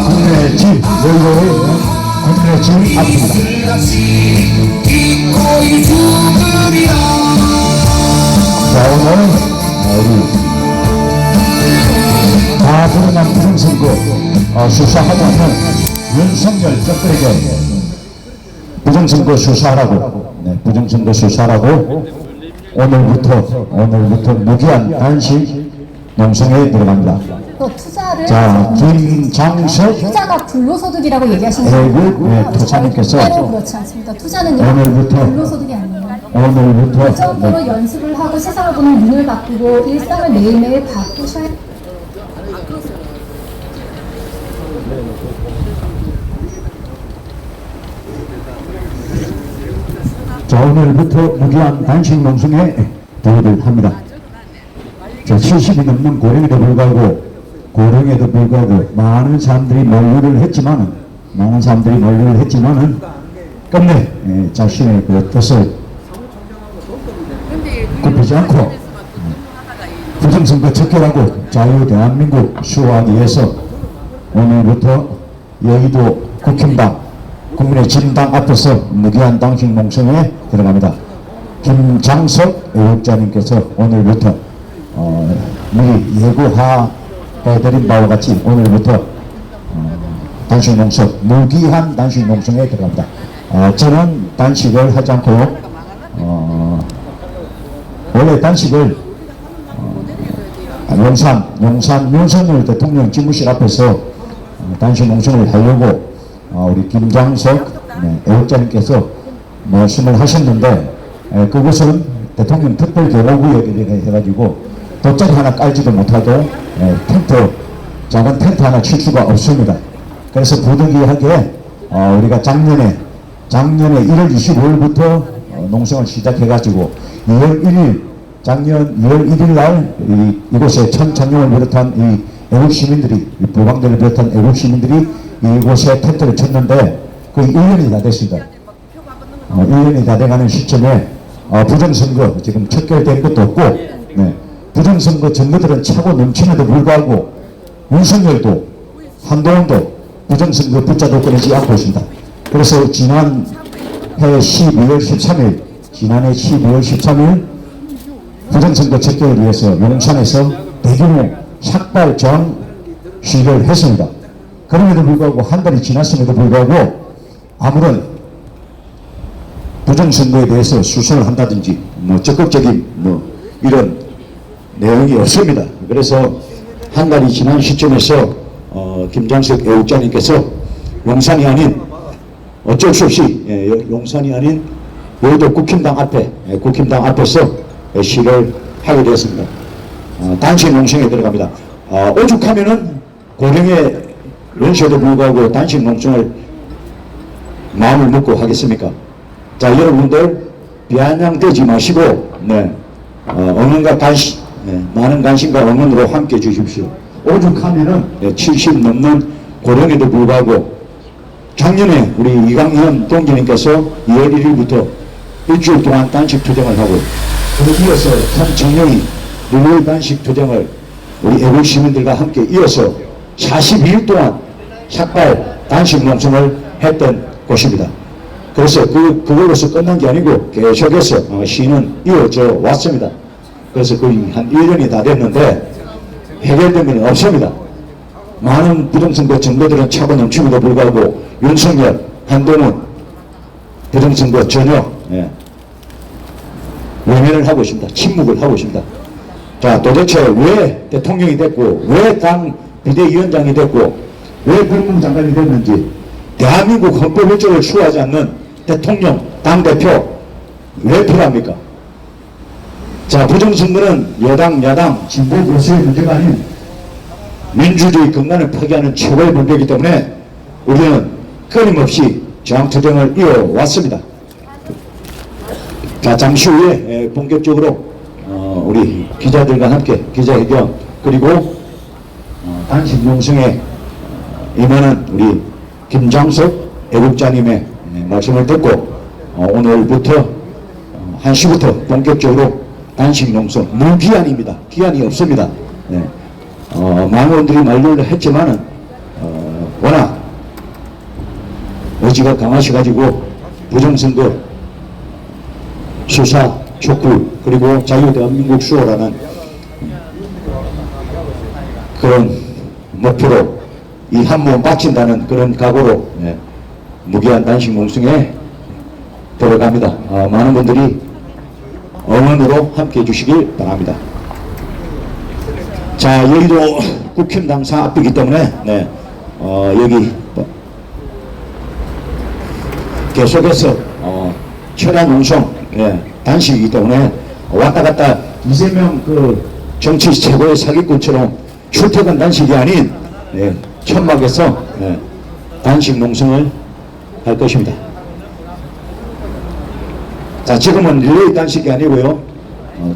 국민의 질, 국민의 질 앞입니다. 자, 오늘 우리 다분한 부정선거 수사하고 있는 윤석열 쩍들에게 부정선거 수사하라고, 부정선거 수사하라고 오늘부터 무기한 단식 농성에 들어갑니다. 투자를 자, 김장석 투자가 불로소득이라고 얘기하시는 대구 투자님께서 그렇지 않습니다. 투자는요 오늘부터 불로소득이 아니에요. 오늘부터 그 정도로 연습을 하고 세상을 보는 눈을 바꾸고 일상을 매일매일 바꾸셔야. 자, 오늘부터 무기한 단식 농성에 대입을 합니다. 자, 70이 넘는 고령에도 불구하고 많은 사람들이 몰려를 했지만은 끝내 자신의 그 뜻을 굽히지 않고 부정선거 척결하고 자유 대한민국 수호하기 위해서 오늘부터 여의도 국힘당 국민의 진당 앞에서 무기한 단식 농성에 들어갑니다. 김장석 의혹자님께서 오늘부터 미리 예고해드린 바와 같이 오늘부터 단식 농성, 무기한 단식 농성에 들어갑니다. 저는 단식을 하지 않고 원래 단식을 용산 윤석열 대통령 집무실 앞에서 단식 농성을 하려고 우리 김장석 애국자님께서 말씀을 하셨는데 그것은 대통령 특별개발구역에 해가지고 돗자리 하나 깔지도 못하고 작은 텐트 하나 칠 수가 없습니다. 그래서 부득이하게 우리가 작년에 1월 25일부터 농성을 시작해가지고 작년 2월 1일 날 이곳에 천창용을 비롯한 이 애국 시민들이, 부방대를 비롯한 애국 시민들이 이곳에 텐트를 쳤는데 거의 1년이 다 됐습니다. 1년이 다 돼가는 시점에 부정선거 지금 척결된 것도 없고, 부정선거 증거들은 차고 넘치는데도 불구하고 윤석열도 한동훈도 부정선거 붙잡고 끊이지 않고 있습니다. 그래서 지난해 12월 13일 부정선거 척결을 위해서 용산에서 대규모 삭발 저항 시위를 했습니다. 그럼에도 불구하고 한 달이 지났음에도 불구하고 아무런 부정선거에 대해서 수사를 한다든지 적극적인 이런 내용이 없습니다. 그래서 한 달이 지난 시점에서 김장석 애국자님께서 용산이 아닌 어쩔 수 없이 용산이 아닌 여의도 국힘당 앞에서 시위를 하게 되었습니다. 단식 농성에 들어갑니다. 오죽하면은 고령의 연세에도 불구하고 단식 농성을 마음을 먹고 하겠습니까? 자, 여러분들 비아냥되지 마시고 응원과 관심, 많은 관심과 응원으로 함께 해 주십시오. 오죽하면은 70 넘는 고령에도 불구하고 작년에 우리 이강현 동지님께서 2월 1일부터 일주일 동안 단식 투쟁을 하고 그리고 이어서 천청룡이 룰루 단식 투쟁을 우리 애국 시민들과 함께 이어서 42일 동안 삭발 단식 농성을 했던 곳입니다. 그래서 그걸로서 끝난 게 아니고 계속해서 시위는 이어져 왔습니다. 그래서 거의 한 1년이 다 됐는데 해결된 건 없습니다. 많은 부정선거 증거들은 차고 넘치고도 불구하고 윤석열, 한동훈 부정선거 전혀 외면을 하고 있습니다. 침묵을 하고 있습니다. 자, 도대체 왜 대통령이 됐고 왜 당 비대위원장이 됐고 왜 법무장관이 됐는지 대한민국 헌법 1조를 추구하지 않는 대통령, 당대표 왜 필요합니까? 자, 부정선거는 여당, 야당, 진보, 보수의 문제가 아닌 민주주의 근간을 파괴하는 최고의 문제이기 때문에 우리는 끊임없이 저항투쟁을 이어왔습니다. 자, 잠시 후에 본격적으로 우리 기자들과 함께 기자회견 그리고 단식 농성에 임하는 우리 김장석 애국자님의 말씀을 듣고 오늘부터 1시부터 본격적으로 단식 농성 무기한입니다. 기한이 없습니다. 네. 많은 분들이 만류를 했지만은 워낙 의지가 강하셔가지고 부정선거 수사 촉구 그리고 자유대한민국 수호라는 그런 목표로 이 한 몸 바친다는 그런 각오로 무기한 단식 농성에 들어갑니다. 많은 분들이 응원으로 함께 해주시길 바랍니다. 자, 여기도 국힘당사 앞이기 때문에 여기 계속해서 천안 농성 단식이기 때문에 왔다 갔다 이재명 그 정치 최고의 사기꾼처럼 출퇴근 단식이 아닌 천막에서 단식 농성을 할 것입니다. 자, 지금은 릴레이 단식이 아니고요.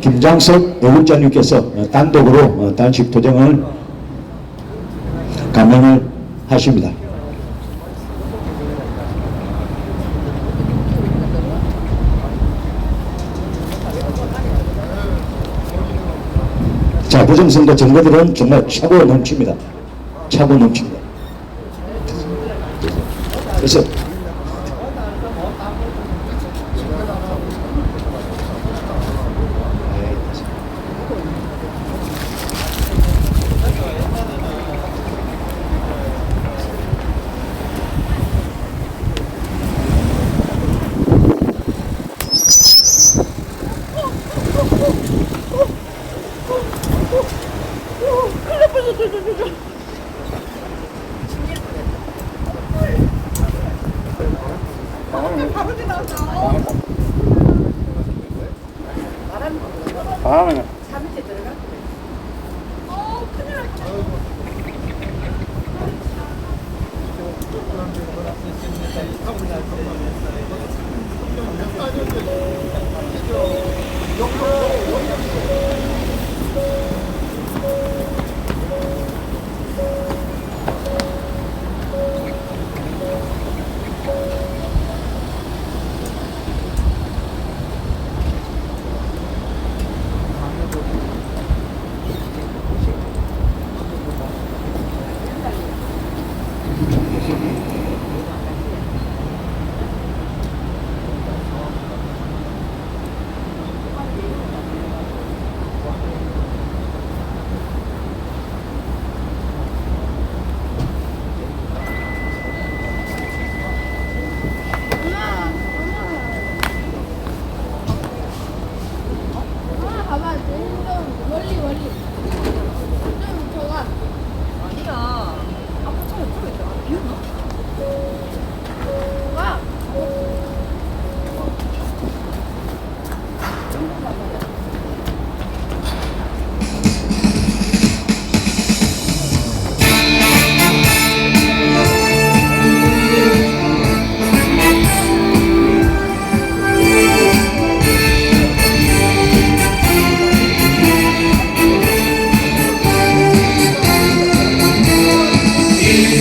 김장석 애국자님께서 단독으로 단식 도정을 감행을 하십니다. 자, 부정선거 정보들은 정말 차고 넘칩니다. 차고 넘칩니다. 그래서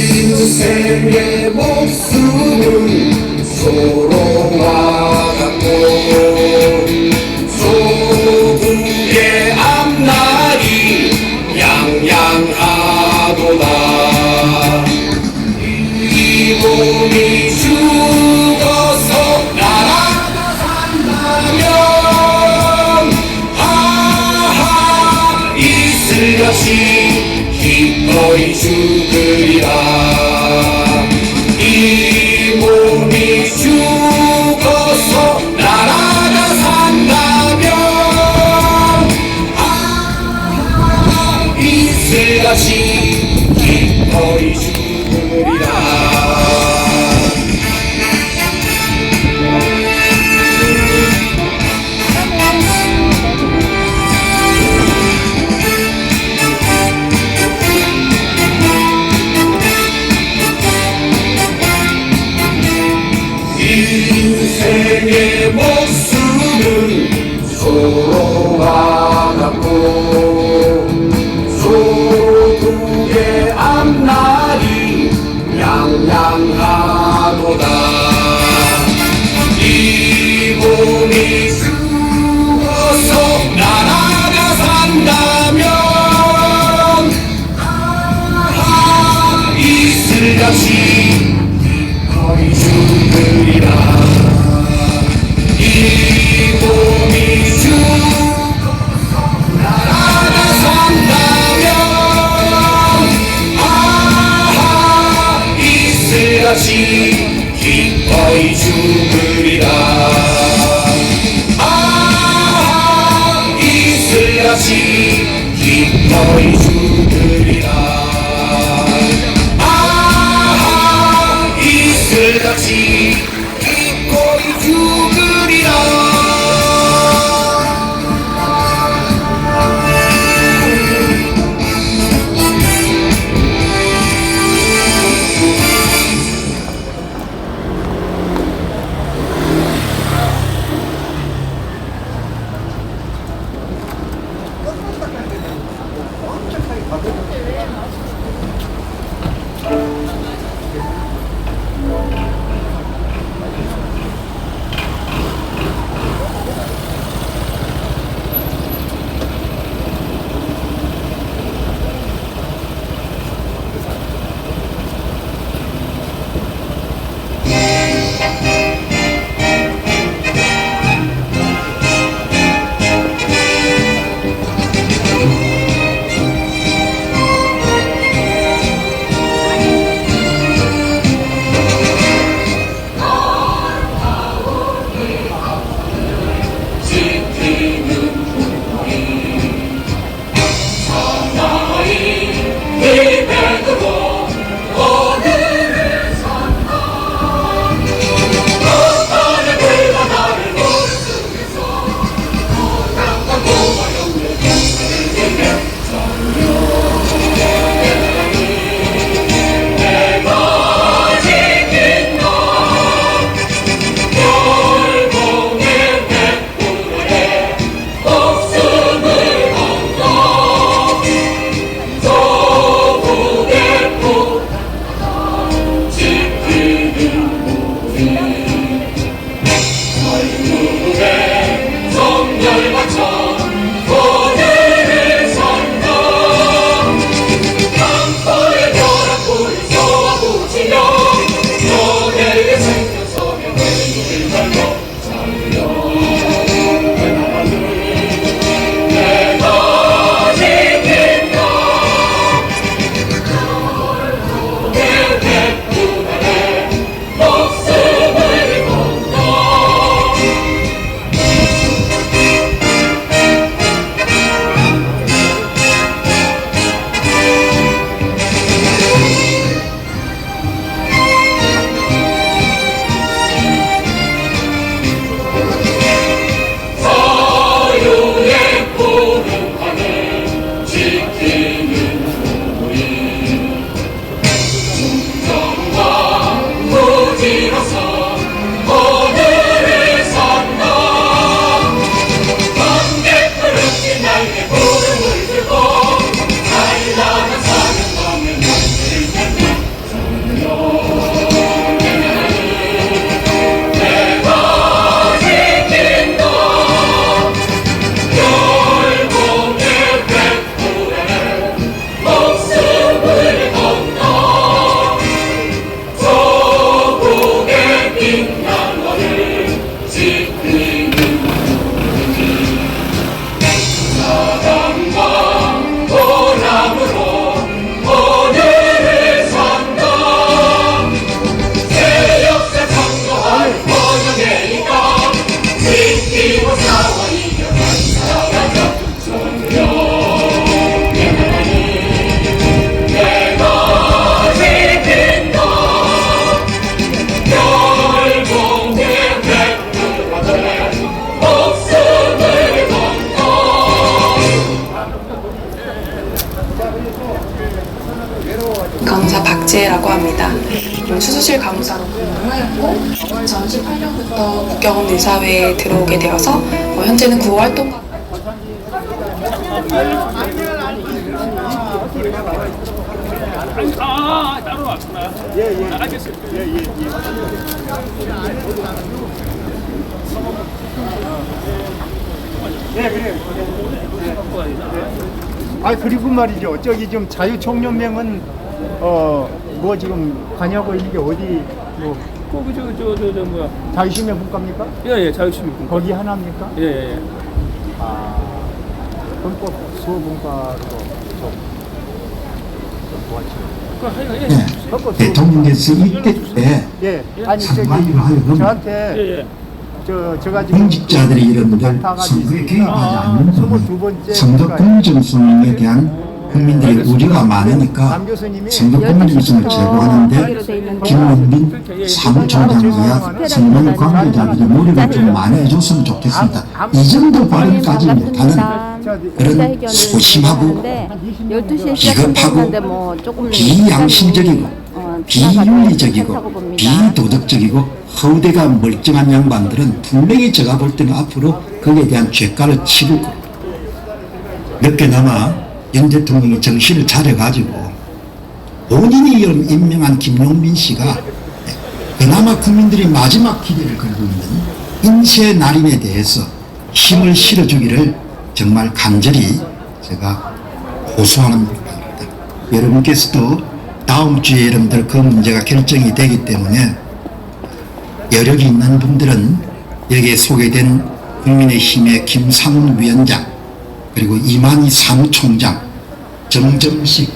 인생의 목숨은 소로와 같고 소국의 앞날이 양양하도다. 이 몸이 죽어서 나라가 산다면 하하 이슬같이 기꺼이 죽으리라. 이 몸이 죽어서 나라가 산다면 이슬같이 기꺼이 죽으리라. 인생의 목숨은 소로와 같고 소도 같이 기꺼이 죽으리라. 아, 이슬같이 기꺼이 죽으리라. 아, 이슬같이 기꺼이 죽으리라. 강사 박지혜라고 합니다. 수술실 간호사로 근무하였고 2018년부터 국경의사회에 들어오게 되어서 현재는 구호 활동가 따로 왔구나. 예. 알겠습니다. 예. 그래. 아 그리고 말이죠. 저기 좀 자유총연맹은 뭐 지금 가냐고 이게 어디 뭐 거기 저 뭐야? 자유시민 국가입니까? 예, 자유시민 군. 거기 하나입니까? 예. 아 헌법 수호분과로 좀 도와주세요. 네, 대통령께서 이때 때 예, 아니 상관으로 하여금 저한테 제가 지금 공직자들이 여러분들 선거에 개입하지 않는 동안 선거 공정성에 대한 국민들의 우려가 많으니까 선거 공정성을 제고하는데 김원빈 사무총장과 선거 관계자들이 노력을 좀 많이 해줬으면 좋겠습니다. 이 정도 발언까지 못하는 그런 소심하고 비겁하고 비양심적이고 비윤리적이고 비도덕적이고 허우대가 멀쩡한 양반들은 분명히 제가 볼 때는 앞으로 거기에 대한 죄가를 치를 거고 몇 개나마 연 대통령이 정신을 차려가지고 본인이 임명한 김용민 씨가 그나마 국민들이 마지막 기대를 걸고 있는 인쇄 날인에 대해서 힘을 실어주기를 정말 간절히 제가 호소하는 바입니다. 여러분께서도 다음 주에 여러분들 그 문제가 결정이 되기 때문에 여력이 있는 분들은 여기에 소개된 국민의힘의 김상훈 위원장 그리고 이만희 사무총장 정점식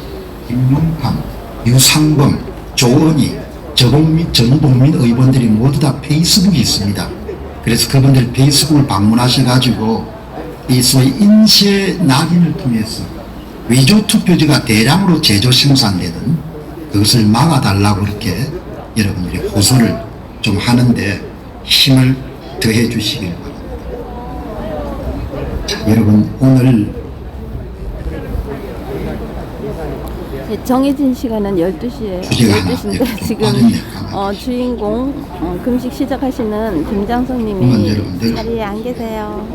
김용감 유상범 조은희 전복민 의원들이 모두 다 페이스북이 있습니다. 그래서 그분들 페이스북을 방문하셔가지고 이 소위 인쇄 낙인을 통해서 위조 투표지가 대량으로 제조 생산되는 그것을 막아달라고 이렇게 여러분들이 호소를 좀 하는데 힘을 더해 주시길 바랍니다. 자, 여러분 오늘 정해진 시간은 12시에 주제가 하나 12시인데 지금 빠졌네요. 주인공 금식 시작하시는 김장석 그만 님이 여러분들. 자리에 안 계세요.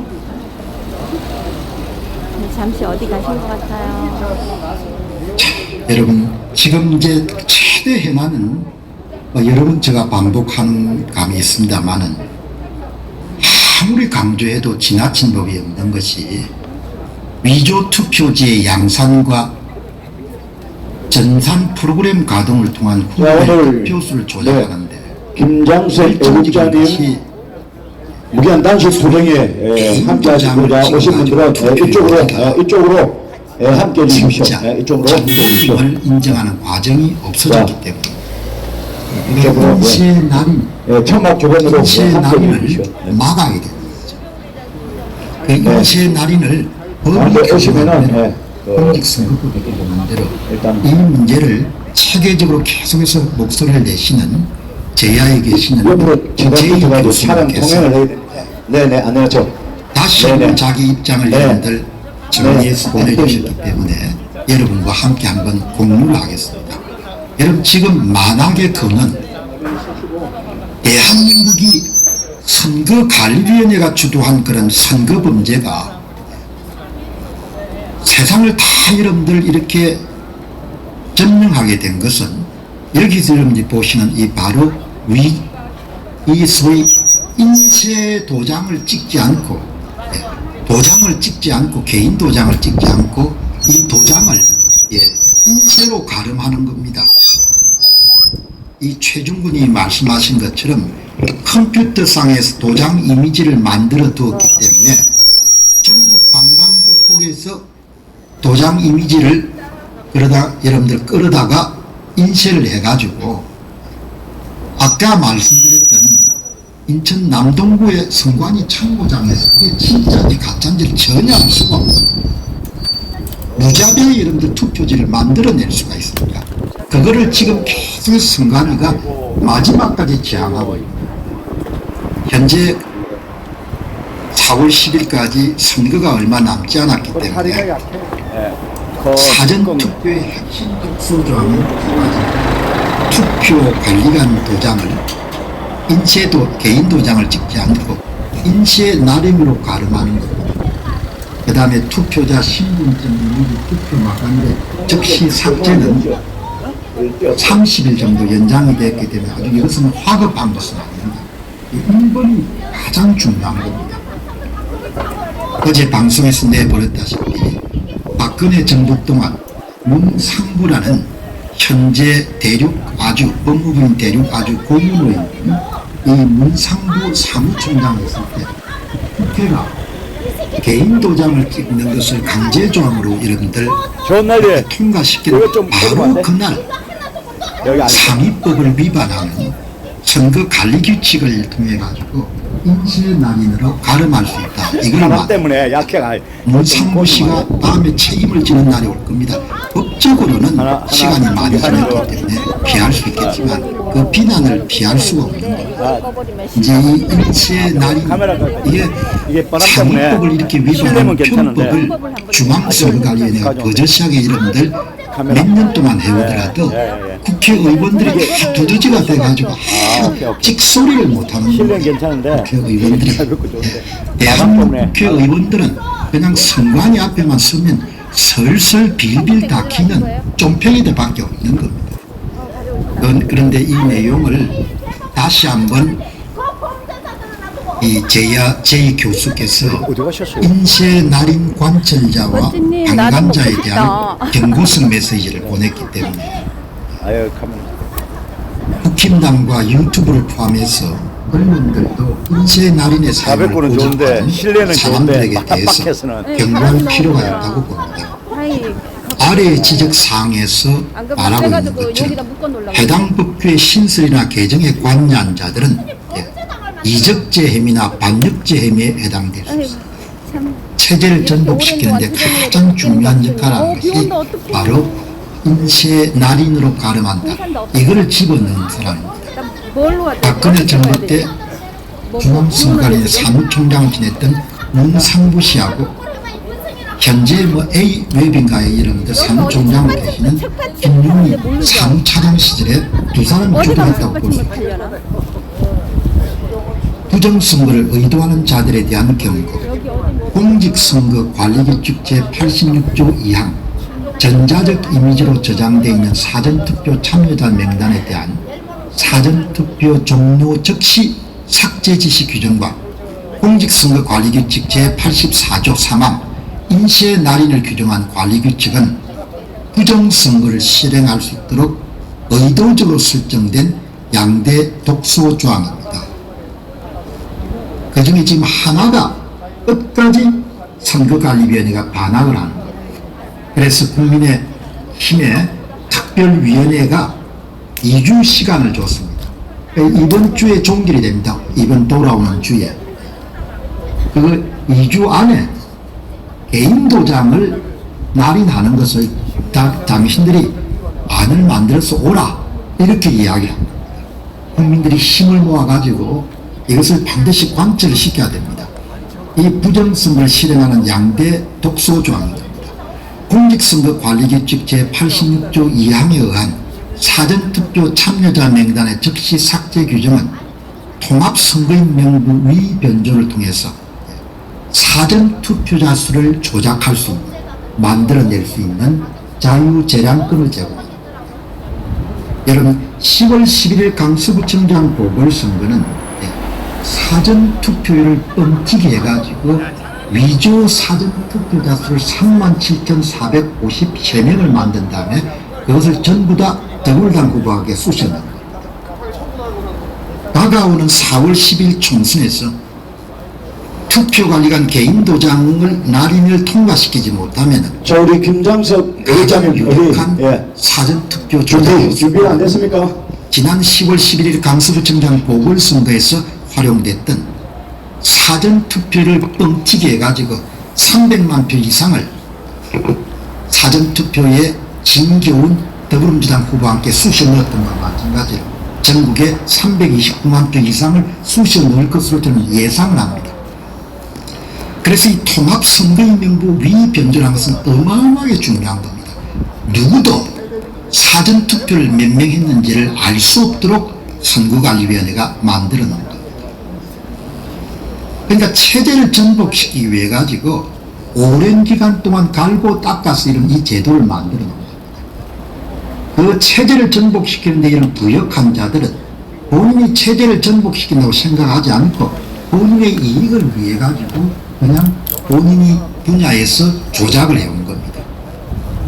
잠시 어디 가신 것 같아요. 여러분 지금 이제 최대 해나는 여러분 제가 반복하는 감이 있습니다만은 아무리 강조해도 지나친 법이 없는 것이 위조 투표지의 양산과 전산 프로그램 가동을 통한 후보의 투표수를 조작하는데 김장석 애국자님 무기한 단식 소정에 함께 하시고자 오신 분들은 이쪽으로 함께 해주십시오. 이쪽으로 해주십시오. 정보를 인정하는 과정이 없어졌기 때문에 이쪽으로 인쇄 날인 천막 주변으로 인쇄 함께 날인을 해주십시오. 막아야 되는 거죠. 그 인쇄 날인을 가운데 오시면은 공직선거법에 만대로 일단 이 문제를 체계적으로 계속해서 목소리를 내시는 제야에 계시는 옆으로 제이 제가 차량 통행을 교수님께서 해야 됩니다. 네네 안 해야죠. 다시 네네. 한번 자기 입장을 네. 여러분들 정리해서 보내주셨기 때문에 여러분과 함께 한번 공유를 하겠습니다. 여러분 지금 만악의 근은 대한민국이 선거관리위원회가 주도한 그런 선거범죄가 세상을 다 여러분들 이렇게 점령하게 된 것은 여기서 여러분들이 보시는 이 바로 이 소위 인쇄 도장을 찍지 않고 도장을 찍지 않고 개인 도장을 찍지 않고 이 도장을 인쇄로 가름하는 겁니다. 이 최중근이 말씀하신 것처럼 컴퓨터상에서 도장 이미지를 만들어 두었기 때문에 전국 방방곡곡에서 도장 이미지를 여러분들 끌어다가 인쇄를 해가지고 아까 말씀드렸던 인천 남동구의 성관이 참고장에서 이게 진짜인지 가짜인지를 전혀 알 수가 없어요. 무자비하게 여러분들 투표지를 만들어낼 수가 있습니다. 그거를 지금 계속 성관이가 마지막까지 제항하고 있습니다. 현재 4월 10일까지 선거가 얼마 남지 않았기 때문에 사전 투표의 핵심적 소조항은 투표 관리관 도장을 개인 도장을 찍지 않고 인쇄 나름으로 가름하는 겁니다. 그 다음에 투표자 신분증 투표 마감일에 즉시 삭제는 30일 정도 연장이 됐기 때문에 아주 이것은 화급한 것은 아닙니다. 이 1번이 가장 중요한 겁니다. 어제 방송에서 내버렸다시피 박근혜 정부 동안 문상부라는 현재 법무부인 대륙 아주 고문으로 있는 이 문상부 사무총장이 있을 때 국회가 개인 도장을 찍는 것을 강제조항으로 여러분들 통과시킨 바로 그날 상위법을 위반하는 선거 관리 규칙을 통해 가지고 인쇄 날인으로 가름할 수 있다. 이걸 사람 때문에 약해가. 문상무 씨가 다음에 책임을 지는 날이 올 겁니다. 법적으로는 시간이 많이 지났기 때문에 피할 수 있겠지만 그 비난을 피할 수가 없는 거예요. 이제 이 인쇄 날인 이게 상위법을 이렇게 위반하는 편법을 중앙선거관리위원회가 버젓이하게 여러분들 몇 년 동안 해오더라도 국회의원들이 다 두더지가 돼가지고 찍소리를 못하는 실례는 거예요. 괜찮은데. 국회의원들이 대한민국 국회의원들은 그냥 선관위 앞에만 서면 설설 빌빌 닦이는 쫌팽이들밖에 없는 겁니다. 그런데 이 내용을 다시 한번 이 제이 교수께서 인쇄 날인 관철자와 멋지님, 나도 방관자에 먹고 대한 싶다. 경고성 메시지를 보냈기 때문에 아유, 가만. 국힘당과 유튜브를 포함해서 언론들도 인쇄 날인의 사용을 가볍고는 좋은데 고집하는 실내는 사람들에게 좋은데 대해서 빡빡해서는. 경고할 필요가 있다고 봅니다. 아래 지적 사항에서 말하고 있는 것처럼 해당 법규의 신설이나 개정에 관여한 자들은 이적죄 혐의나 반역죄 혐의에 해당될 수 있습니다. 체제를 전복시키는 데 가장 중요한 역할을 하는 것이 바로 인쇄 날인으로 가름한다. 이거를 집어넣은 사람입니다. 박근혜 정부 때 중앙선관위의 사무총장을 지냈던 문상부 씨하고 현재 A 웹인가에 여러분들 사무총장으로 계시는 김용희 사무차장 시절에 두 사람이 주도했다고 볼 수 있습니다. 부정선거를 의도하는 자들에 대한 경고, 공직선거관리규칙 제86조 2항, 전자적 이미지로 저장되어 있는 사전투표 참여자 명단에 대한 사전투표 종료 즉시 삭제 지시 규정과 공직선거관리규칙 제84조 3항, 인쇄 날인을 규정한 관리규칙은 부정선거를 실행할 수 있도록 의도적으로 설정된 양대 독소 조항입니다. 그 중에 지금 하나가 끝까지 선거관리위원회가 반항을 하는 거예요. 그래서 국민의힘의 특별위원회가 2주 시간을 줬습니다. 이번 주에 종결이 됩니다. 이번 돌아오는 주에. 그 2주 안에 개인 도장을 날인하는 것을 당신들이 안을 만들어서 오라 이렇게 이야기합니다. 국민들이 힘을 모아가지고 이것을 반드시 관철을 시켜야 됩니다. 이 부정선거를 실행하는 양대 독소 조항입니다. 공직선거관리규칙 제86조 2항에 의한 사전투표 참여자 명단의 즉시 삭제 규정은 통합선거인 명부 위 변조를 통해서 사전투표자 수를 조작할 수 있는, 만들어낼 수 있는 자유재량권을 제공합니다. 여러분 10월 11일 강서구청장 보궐선거는 사전투표율을 뻥튀기 해가지고 위조 사전투표자 수를 37,453명을 만든 다음에 그것을 전부 다 더불어당 후보에게 쑤셔넣은 겁니다. 다가오는 4월 10일 총선에서 투표관리관 개인 도장을 날인을 통과시키지 못하면 자, 우리 김장석 의장님, 유력한 우리 사전투표 조작 준비 안 됐습니까? 지난 10월 11일 강서구청장 보궐선거에서 활용됐던 사전투표를 뻥튀기 해가지고 300만 표 이상을 사전투표에 진겨운 더불어민주당 후보와 함께 쑤셔 넣었던 것과 마찬가지로 전국에 329만 표 이상을 쑤셔 넣을 것으로 저는 예상을 합니다. 그래서 이 통합선거인 명부 위 변조라는 것은 어마어마하게 중요한 겁니다. 누구도 사전투표를 몇 명 했는지를 알 수 없도록 선거관리위원회가 만들어 놓은 겁니다. 그러니까 체제를 전복시키기 위해 가지고 오랜 기간 동안 갈고 닦아서 이런 이 제도를 만들어 놓은 겁니다. 그 체제를 전복시키는데 이런 부역한 자들은 본인이 체제를 전복시킨다고 생각하지 않고 본인의 이익을 위해 가지고 그냥 본인이 분야에서 조작을 해온 겁니다.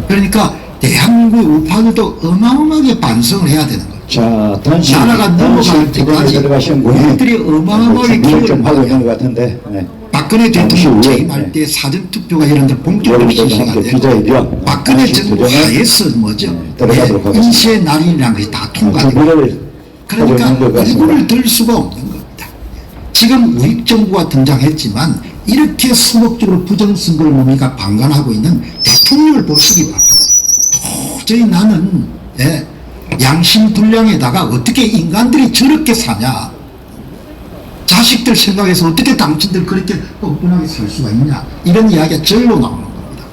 그러니까 대한민국의 우파들도 어마어마하게 반성을 해야 되는 거죠. 자, 단시 나라가 넘어갈 때까지 들어가시는 분이 우리들이 어마어마하게 준비를 기회를 좀 하고 있는 받아요. 것 같은데. 네. 박근혜 대통령 당시 재임할 때 사전투표가 여러분들 본격적으로 여러분들과 실시가 함께 되고 기자회견 박근혜 당시 정부 도전에 하에서 뭐죠? 들어가도록 하겠습니다. 인쇄 날인이라는 것이 다 통과되고 준비를 그러니까 하고 있는 것 같습니다. 얼굴을 들 수가 없는 겁니다. 지금 우익정부가 등장했지만 이렇게 수목적으로 부정선거를 뭡니까 방관하고 있는 대통령을 보시기 바랍니다. 도저히 나는 양심불량에다가 어떻게 인간들이 저렇게 사냐, 자식들 생각해서 어떻게 당신들 그렇게 뻔뻔하게 살 수가 있냐, 이런 이야기가 절로 나오는 겁니다.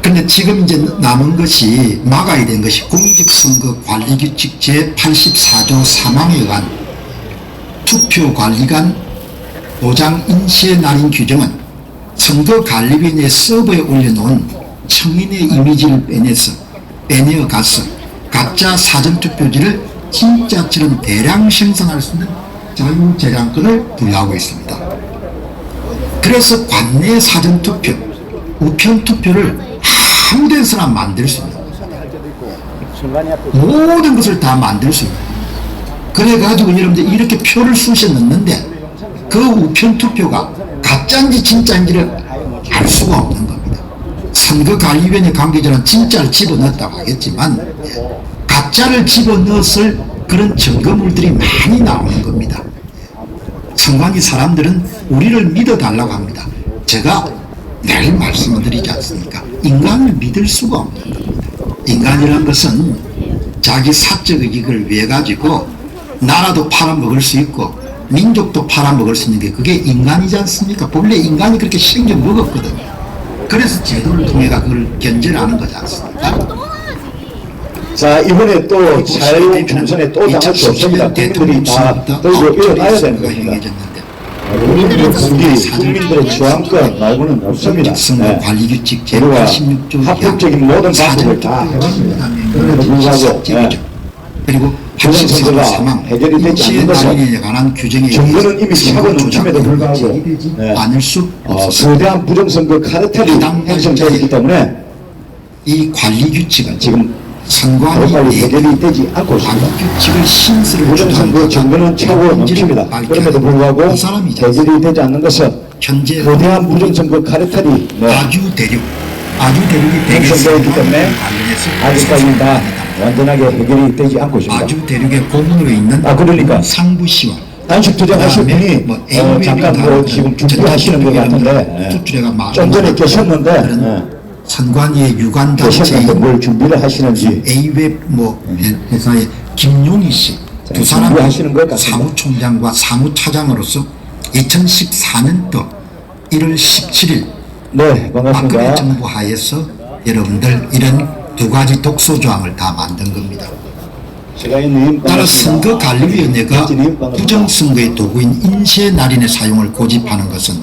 그런데 지금 이제 남은 것이 막아야 되는 것이 공직선거관리규칙 제84조 3항에 의한 투표관리관 보장 인쇄 날인 규정은 선거관리위원회 서버에 올려놓은 청인의 이미지를 빼내어 가서 가짜 사전투표지를 진짜처럼 대량 생성할 수 있는 자유재량권을 부여하고 있습니다. 그래서 관내 사전투표, 우편투표를 아무 데서나 만들 수 있는 모든 것을 다 만들 수 있는, 그래가지고 여러분들 이렇게 표를 쑤셔 넣는데 그 우편투표가 가짜인지 진짜인지를 알 수가 없는 겁니다. 선거관리위원회 관계자는 진짜를 집어넣었다고 하겠지만 가짜를 집어넣었을 그런 증거물들이 많이 나오는 겁니다. 선관위 사람들은 우리를 믿어달라고 합니다. 제가 늘 말씀을 드리지 않습니까? 인간을 믿을 수가 없는 겁니다. 인간이라는 것은 자기 사적 이익을 위해 가지고 나라도 팔아먹을 수 있고 민족도 팔아먹을 수 있는 게 그게 인간이지 않습니까? 본래 인간이 그렇게 생겨 먹었거든요. 그래서 제도를 통해가 그걸 견제하는 거지 않습니까? 자, 이번에 또 자유로운 총선에 또 당할 수 없습니다. 국민들이 다 들고 일어나야 되는 겁니다. 국민들의 국기, 국민들의 저항권 말고는 없습니다. 관리규칙 우리가 제86조 합법적인 모든 방법을 다 해봤습니다. 그럼에도 불구하고 그리고 부정선거가 해결이 되지 않는 것은 관한 규정에 정부는 이미 차고 넘침에도 불구하고 않을 수 없습니다. 거대한 부정선거 카르텔이 형성되어 있기 때문에 이 관리규칙은 지금 선관위 빨리 해결이 되지 않고 있습니다. 관리규칙을 신설을 부정선거 정부는 차고 넘칩니다. 그럼에도 불구하고 해결이 되지 않는 것은 현재 거대한 부정선거 카르텔이 아주 대륙이 형성되어 있기 때문에 아직까지 다 완전하게 해결이 되지 않고 있습니다. 아주 대륙의 고문으로 있는 그러니까 상부시와 단식 투쟁하실 분이 잠깐 지금 준비하시는 것 같은데 좀 전에 계셨는데 선관위의 유관단체인 뭘 준비를 하시는지 A웹 회사의 김용희 씨 두 사람이 하시는 것 같습니다. 사무총장과 사무차장으로서 2014년도 1월 17일 네, 반갑습니다. 박근혜 정부 하에서 여러분들 이런 두 가지 독소조항을 다 만든 겁니다. 따라 선거관리위원회가 부정선거의 도구인 인쇄날인의 사용을 고집하는 것은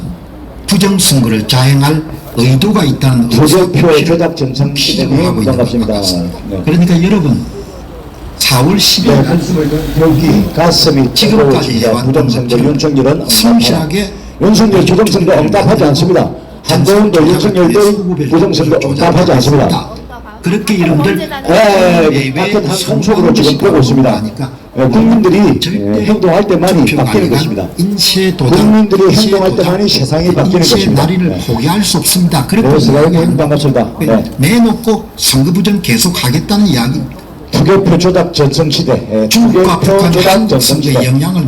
부정선거를 자행할 의도가 있다는 조작표의 조작 전선 시대님 반갑습니다. 그러니까 여러분 4월 10일 한숨을 여기 가슴이 지금까지 해왔던 부정선거 윤석열은 성실하게 윤석열 부정선거 응답하지 않습니다. 한동훈도 윤석열도 부정선거 응답하지 않습니다. 그렇게 여러분들 같은 한 공속으로 지금 보고 있습니다. 국민들이 행동할 때만이 바뀌는 것입니다. 국민들이 행동할 때만이 세상이 바뀌는 것입니다. 날인을 포기할 수 없습니다. 그렇게 반갑습니다. 내놓고 선거부정 계속하겠다는 이야기입니다. 투개표 조작 전성시대, 중국과 투개표 북한 조작 한국 전성시대. 선거에 영향을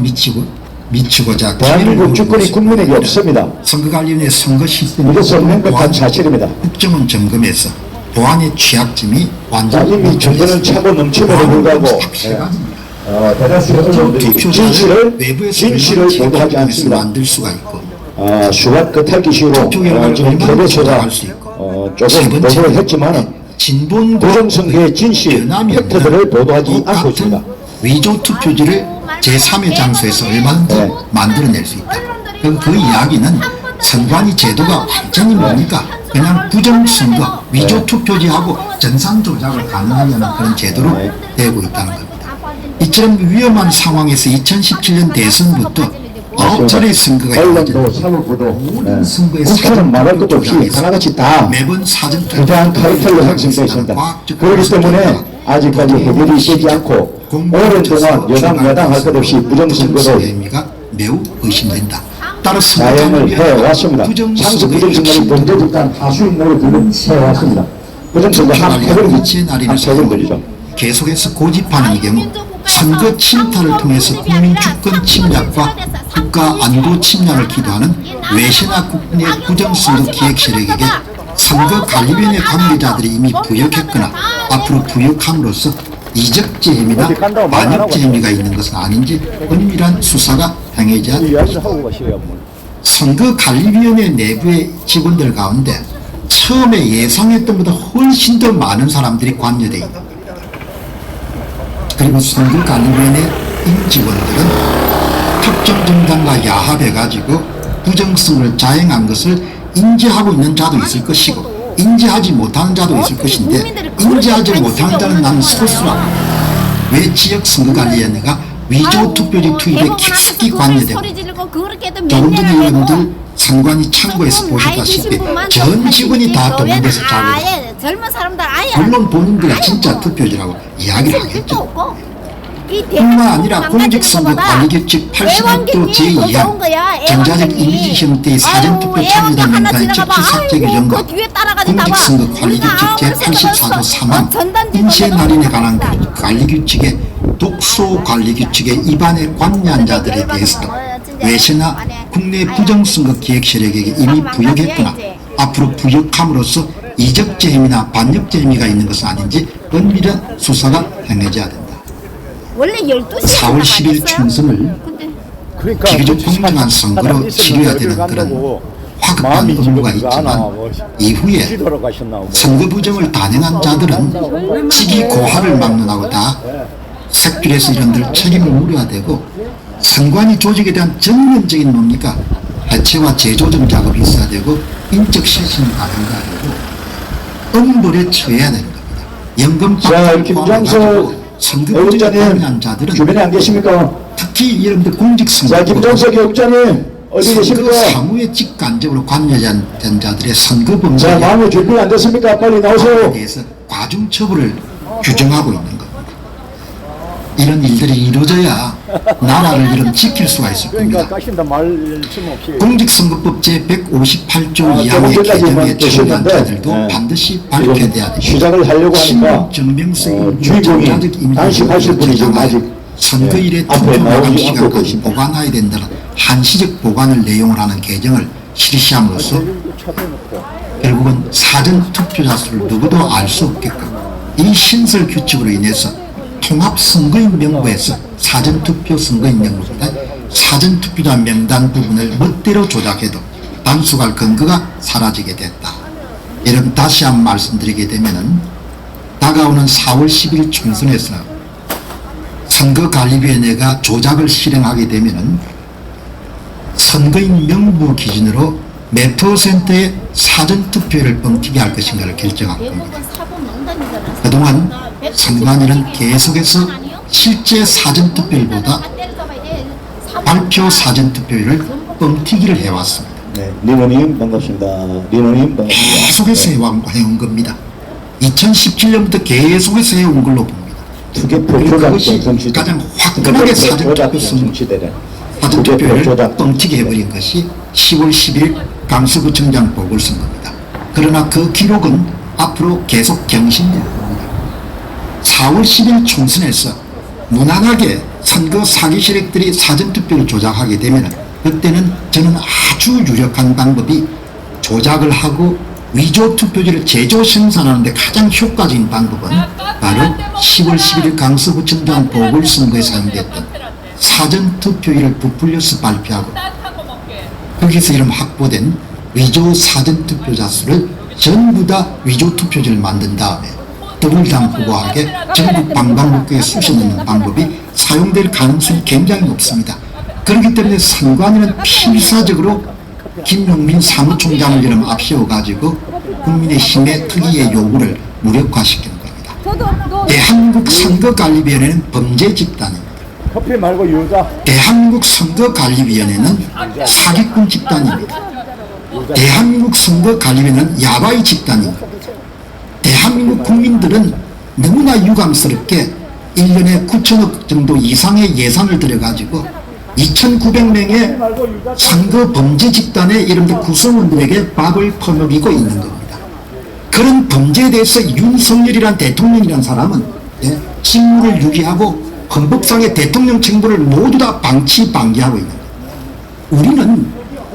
미치고자 대한민국 주권이 국민에게 없습니다. 선거관리위원회 선거 시스템 이것은 명백한 사실입니다. 국정원 점검에서 보안의 취약점이 완전히 이미 정권은 차고 넘침에도 불구하고 대다수의 언론들이 진실을 보도하지 않습니다. 만들 수가 있고 수박 겉핥기식으로 지금 KBS가 조금 보도를 했지만 부정선거의 진실, 팩트들을 보도하지 않고 있습니다. 위조 투표지를 제3의 장소에서 얼마든지 만들어낼 수 있다. 그 이야기는 선관위 제도가 완전히 뭡니까? 그냥 부정선거, 위조 투표지하고 전산 조작을 가능하려는 그런 제도로 되고 있다는 겁니다. 이처럼 위험한 상황에서 2017년 대선부터 9차례 선거가 이루어졌는데 모든 선거에서 국회는 말할 것도 없이 하나같이 다 매번 사전 거대한 카르텔로 형성되어 있습니다. 그렇기 때문에 아직까지 해결이 되지 않고 오랜 동안 여당, 야당 할 것 없이 부정선거를 의미가 매우 의심된다. 따라 사용을 해왔습니다. 부정선거 상수 부정선거는 범죄 집단 하수인으로 해왔습니다. 부정선거 한 100원 이치의 날이면 100원 걸리죠. 계속해서 고집하는 경우 선거 침탈을 통해서 국민 주권 침략과 국가 안보 침략을 기도하는 외신화 국내 부정선거 기획 세력에게 선거관리위원회 관계자들이 이미 부역했거나 앞으로 부역함으로써 이적죄 혐의나 반역죄 혐의가 있는 것은 아닌지 은밀한 수사가 행해져야 됩니다. 선거관리위원회 내부의 직원들 가운데 처음에 예상했던 것보다 훨씬 더 많은 사람들이 관여되어 있는 겁니다. 그리고 선거관리위원회 임직원들은 특정 정당과 야합해가지고 부정선거를 자행한 것을 인지하고 있는 자도 있을 것이고 인지하지 못하는 자도 있을 것인데 인지하지 못하는 자는 나는 소수라고. 왜 지역선거관리위원회가 위조투표지 투입에 깊숙이 관여되고 조금 전에 여러분들 선관위 참고해서 보셨다시피 전 직원이 다 동원돼서 자고 젊은 사람들 아예 물론 본인들이 진짜 투표지라고 이야기를 하겠죠. 뿐만 아니라 공직선거관리규칙 86조 제2항 전자적 이미지 형태의 사전투표 참여자 명단의 적시 삭제 규정과 공직선거관리규칙 제84조 3항 인쇄 날인에 관한 관리규칙의 독소관리규칙에 위반에 관여한 자들에 대해서도 외신화 국내 부정선거 기획 세력에게 이미 부역했거나 앞으로 부역함으로써 이적죄 혐의나 반역죄 혐의가 있는 것은 아닌지 은밀한 수사가 행해져야 된다. 원래 12시 4월 10일 총선을 비교적 공정한 선거로 치러야 되는 그런 화급한 의무가 있지만 이후에 선거 부정을 단행한 자들은 직위 고하를 막론하고 다 색출해서 이런들 책임을 물어야 되고 선관위 조직에 대한 전면적인 뭡니까 해체와 재조정 작업이 있어야 되고 인적 쇄신을 가능해야 되고 엄벌에 처해야 되는 겁니다. 연금 자, 김장석 선거부정한 자들은 주변에 안 계십니까? 특히 여러분들 공직선거 자, 김정석 의원장님 어디 계십니까? 사무에 직간접으로 관여된 자들의 선거범죄에 자, 마음의 준비가 안 됐습니까? 빨리 나오세요. 대해서 과중처벌을 규정하고 있는 겁니다. 이런 일들이 이루어져야 나라를 이런 지킬 수가 있을 겁니다. 공직선거법 제158조 이하의 개정에 참여한 자들도 반드시 발표돼야 됩니다. 시작을 하려고 하니까 주인공이 단식하실 분이 지금 아직 선거일에 앞에 투표 마감 나오지 않고 시간까지 계십니다. 보관해야 된다는 한시적 보관을 내용을 하는 개정을 실시함으로써 결국은 사전 투표자 수를 누구도 알 수 없게끔 이 신설 규칙으로 인해서 통합선거인 명부에서 사전투표 선거인 명부보다 사전투표자 명단 부분을 멋대로 조작해도 단속할 근거가 사라지게 됐다. 이런 다시 한번 말씀드리게 되면은 다가오는 4월 10일 총선에서 선거관리위원회가 조작을 실행하게 되면은 선거인 명부 기준으로 몇 %의 사전투표를 뻥튀기 할 것인가를 결정할 겁니다. 그동안 선관위는 계속해서 실제 사전투표율보다 발표 사전투표율을 뻥튀기를 해왔습니다. 네, 리노님 반갑습니다. 리노님 반갑습니다. 계속해서 해온 겁니다. 2017년부터 계속해서 해온 걸로 봅니다. 투개표 그리고 조작 그것이 정치대. 가장 화끈하게 사전투표율을 뻥튀기 해버린 것이 10월 10일 강서구청장 보궐선거입니다. 그러나 그 기록은 앞으로 계속 경신될 겁니다. 4월 10일 총선에서 무난하게 선거 사기 세력들이 사전투표를 조작하게 되면 그때는 저는 아주 유력한 방법이 조작을 하고 위조투표지를 제조 생산하는 데 가장 효과적인 방법은 바로 10월 11일 강서구청장 보궐선거에 사용됐던 사전투표율을 부풀려서 발표하고 거기서 이름 확보된 위조 사전투표자 수를 전부 다 위조투표지를 만든 다음에 더불당 후보에게 전국 방방곡곡에 쑤셔넣는 방법이 사용될 가능성이 굉장히 높습니다. 그렇기 때문에 선관위는 필사적으로 김용민 사무총장을 이름 앞세워가지고 국민의힘의 특위의 요구를 무력화시키는 겁니다. 대한민국 선거관리위원회는 범죄 집단입니다. 커피 말고 여자. 대한민국 선거관리위원회는 사기꾼 집단입니다. 대한민국 선거관리위원회는 야바이 집단입니다. 대한민국 국민들은 너무나 유감스럽게 1년에 9천억 정도 이상의 예산을 들여가지고 2,900명의 선거 범죄 집단의 이름들 구성원들에게 밥을 퍼먹이고 있는 겁니다. 그런 범죄에 대해서 윤석열이란 대통령이란 사람은 직무를 유기하고 헌법상의 대통령 책무를 모두 다 방치방기하고 있는 겁니다. 우리는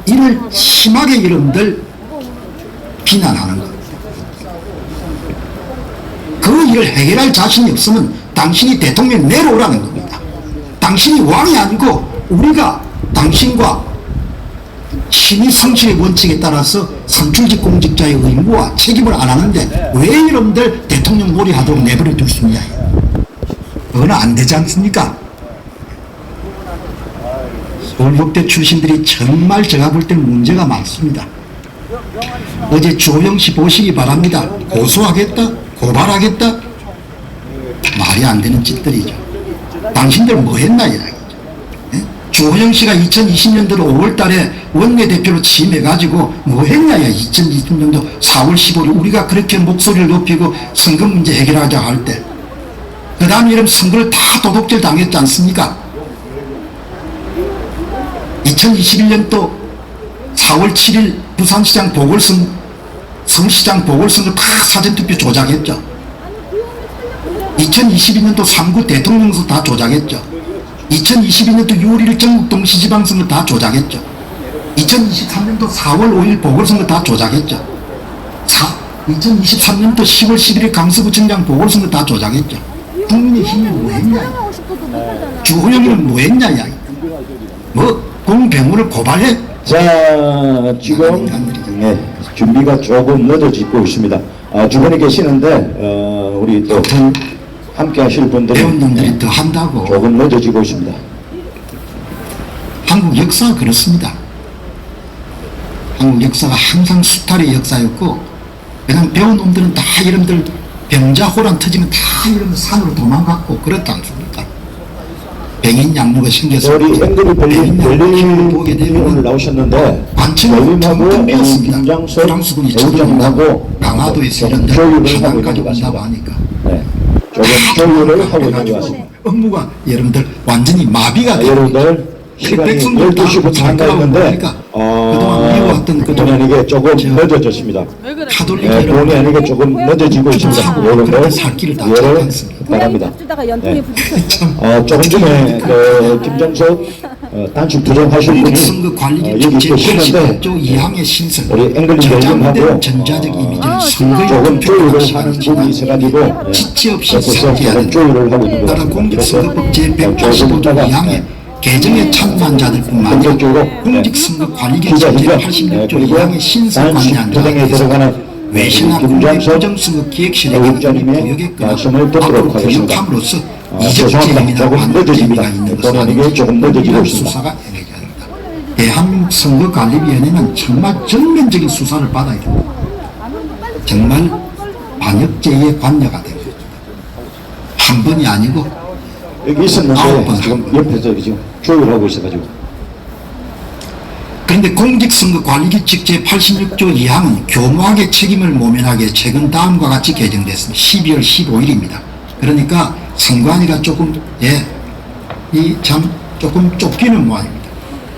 이를 심하게 여러분들 비난하는 겁니다. 그 일을 해결할 자신이 없으면 당신이 대통령 내려오라는 겁니다. 당신이 왕이 아니고 우리가 당신과 신의 성실의 원칙에 따라서 선출직 공직자의 의무와 책임을 안 하는데 왜 여러분들 대통령 몰이하도록 내버려 둘 수 있냐. 그건 안 되지 않습니까? 서울법대 출신들이 정말 제가 볼 때는 문제가 많습니다. 어제 조영씨 보시기 바랍니다. 고소하겠다? 고발하겠다? 말이 안 되는 짓들이죠. 당신들 뭐 했나 이야기죠. 조영 씨가 2020년도 5월 달에 원내대표로 취임해가지고 뭐 했냐야. 2020년도 4월 15일 우리가 그렇게 목소리를 높이고 선거 문제 해결하자 할 때 그 다음 이름 선거를 다 도둑질 당했지 않습니까? 2021년도 4월 7일 부산시장 보궐선거 서울시장 보궐선거 다 사전투표 조작했죠. 2022년도 3구 대통령선거 다 조작했죠. 2022년도 6월 1일 전국 동시지방선거 다 조작했죠. 2023년도 4월 5일 보궐선거 다 조작했죠. 2023년도 10월 11일 강서구청장 보궐선거 다 조작했죠. 국민의힘이 뭐 했냐? 주호영이는 뭐 했냐? 뭐 공병우를 고발해? 자, 지금 준비가 조금 늦어지고 있습니다. 주변에 계시는데 우리 또 함께 하실 분들이 배운 놈들이 더 한다고. 조금 늦어지고 있습니다. 한국 역사가 그렇습니다. 한국 역사가 항상 수탈의 역사였고 그냥 배운 놈들은 다 이름들 병자호란 터지면 다 이러면 산으로 도망갔고 그렇지 않습니까? 병인 양로가 생겨서 우리 앵글이 별님 보게 되면 오늘 나오셨는데 관청은 전부 비었습니다. 김장석 프랑스군이 회장님하고 강화도에서 이런 데 조율을 하고 가지고 있는 것 온다고 하니까 네, 조금 조율을 하고 있는 것 같습니다. 업무가 여러분들 완전히 마비가 되고 여러분들 시간이 12시부터 한가했는데 그동안 미워했던 본의 아니게 조금 늦어졌습니다. 카톨릭 본의 아니게 조금 늦어지고 있습니다. 여러분들 살길을 다 이해를 찾았습니다. 바랍니다. 주다가 연통에 조금 전에 김정석 단축 투쟁하실 분이 선거 관리기 여기 제 계시는데 80조 이항의 신설 우리 앵글리 저장된 별님하고 전자적 이미지를 선거에 조금 조율을 투표하는 하는 시간이 부분이 있어가지고 지체 없이 그래서 삭제해야 조금 된다. 조율을 하고 있는 것 나라 같습니다. 공직선거법 조금 제185조 있다가 이항의 개정에 참여한 자들뿐만 아니라 본격적으로 공직선거 관리기 기자 제86조 그리고 이항의 신설 단축 관리한 투쟁에 들어가는 자들에서 외신화 김장석 부정선거 기획실에게 의원님의 교육했거나 말씀을 듣도록 앞으로 하겠습니다. 교육함으로써 죄송합니다. 이적죄이나 조금 반대죄가 늦어집니다. 있는 본의 아니게 것은 조금 늦어지고 있습니다. 수사가 해내야 합니다. 대한민국 선거관리위원회는 정말 전면적인 수사를 받아야 됩니다. 정말 반역죄의 관여가 됩니다. 한 번이 아니고 여기 있었는데 지금 옆에서 지금 조율하고 있어가지고 그런데 공직선거관리규칙 제86조 2항은 교모하게 책임을 모면하게 최근 다음과 같이 개정됐습니다. 12월 15일입니다. 그러니까 선관위가 조금 조금 쫓기는 모양입니다.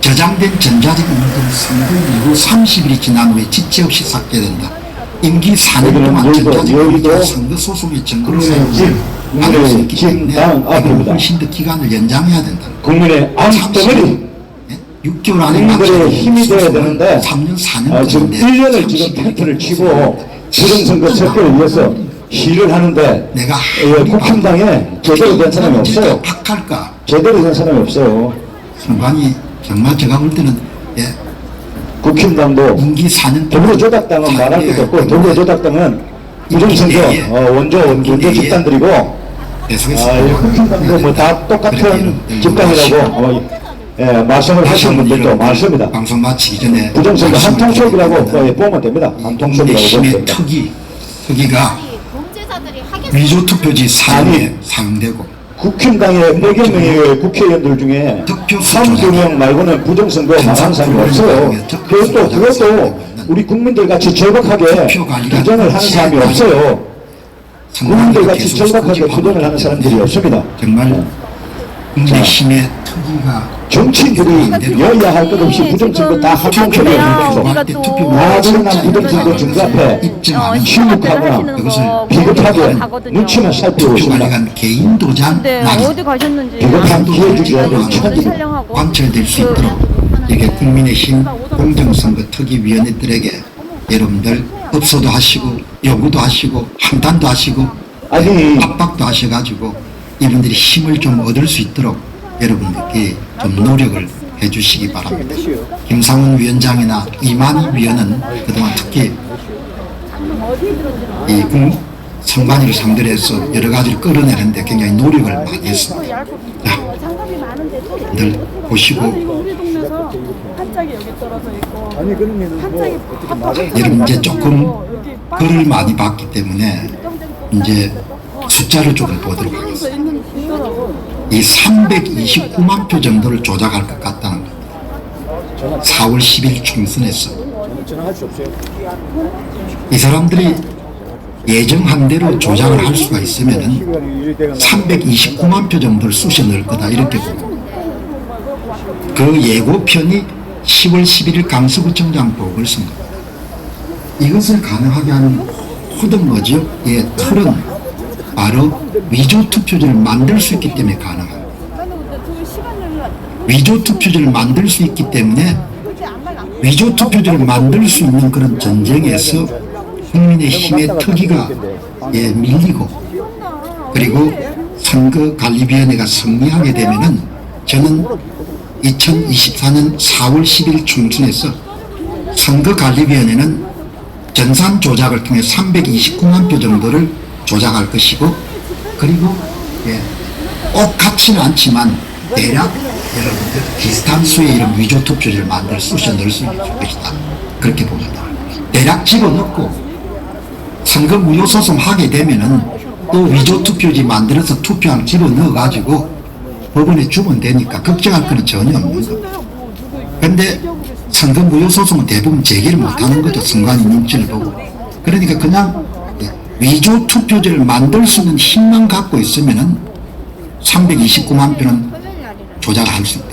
저장된 전자적 이미지는 선거 이후 30일이 지난 후에 지체 없이 삭제된다. 임기 4년 동안 전자적 이미지가 선거 소송의 증거로 사용을 받을 수 있기 때문에 훨씬 더 기간을 연장해야 된다. 국민의 암덩어리 6개월 안에 국민들의 힘이 돼야 소송을 되는데 3년 4년 지금 1년을 지금 텐트를 치고 부정선거 체포를 위해서 시를 하는데 내가 국힘당에 제대로 된 사람이 없어요. 박할까? 제대로 된 사람이 없어요. 선관위 정말 제가 볼 때는 국힘당도 임기 4년 더불어조작당은 말할 것도 없고 더불어조작당은 부정선거 원조 집단들이고 국힘당도 뭐 다 똑같은 집단이라고 말씀을 하시는 분들도 많습니다. 방송 마치기 전에 부정선거 한통속이라고 보면 됩니다. 한통속이라고 보면 됩니다. 특기가 위조 투표지 사용에 사용되고 국힘당의 100여 명의 국회의원들 중에 32명 말고는 부정선거 망한 사람이 없어요. 그것도 우리 국민들 같이 절박하게 부정을 하는 사람이 없어요. 국민들 같이 절박하게 부정을 하는 사람들이 없습니다. 정말 국민의힘의 특위가 정치인들이 여야 할 것 없이 부정선거 다 합동표를 해서 나중에 부정선거 증거 앞에 침묵하거나 비겁하게 눈치만 살피고 투표 있습니다. 관련 개인 도장 어디 가셨는지 비겁한 기회 주기를 촬영하고 관철될 수 있도록 이게 국민의힘 공정선거 특위위원회들에게 여러분들 업소도 하시고 요구도 하시고 한탄도 하시고 아니 압박도 하셔가지고 이분들이 힘을 좀 얻을 수 있도록 여러분들께 좀 노력을 해주시기 바랍니다. 김상훈 위원장이나 이만희 위원은 그동안 특히 이 선관위를 상대로 해서 여러 가지를 끌어내는데 굉장히 노력을 많이 했습니다. 자, 늘 보시고 여러분 이제 조금 글을 많이 봤기 때문에 이제 숫자를 조금 보도록 하겠습니다. 이 329만 표 정도를 조작할 것 같다는 겁니다. 4월 10일 총선에서 이 사람들이 예정한 대로 조작을 할 수가 있으면은 329만 표 정도를 쑤셔 넣을 거다 이렇게 봅니다. 그 예고편이 10월 11일 강서구청장 보궐선거입니다. 이것을 가능하게 하는 모든 거지의 틀은 바로 위조 투표지를 만들 수 있기 때문에 가능합니다. 위조 투표지를 만들 수 있기 때문에 위조 투표지를 만들 수 있는 그런 전쟁에서 국민의힘의 특위가 밀리고 그리고 선거관리위원회가 승리하게 되면은 저는 2024년 4월 10일 총선에서 선거관리위원회는 전산 조작을 통해 329만 표 정도를 조작할 것이고 그리고 꼭 같지는 않지만 대략 여러분들 비슷한 수의 이런 위조 투표지를 만들 쑤셔 넣을 수 있을 것이다. 그렇게 봅니다. 대략 집어넣고 선거 무효 소송 하게 되면은 또 위조 투표지 만들어서 투표함 집어넣어 가지고 법원에 주면 되니까 걱정할 건 전혀 없는 겁니다. 그런데 선거 무효 소송은 대부분 제기를 못하는 거죠. 선관위 눈치를 보고. 그러니까 그냥 위조 투표지를 만들 수 있는 힘만 갖고 있으면은 329만 표는 조작할 수 있다.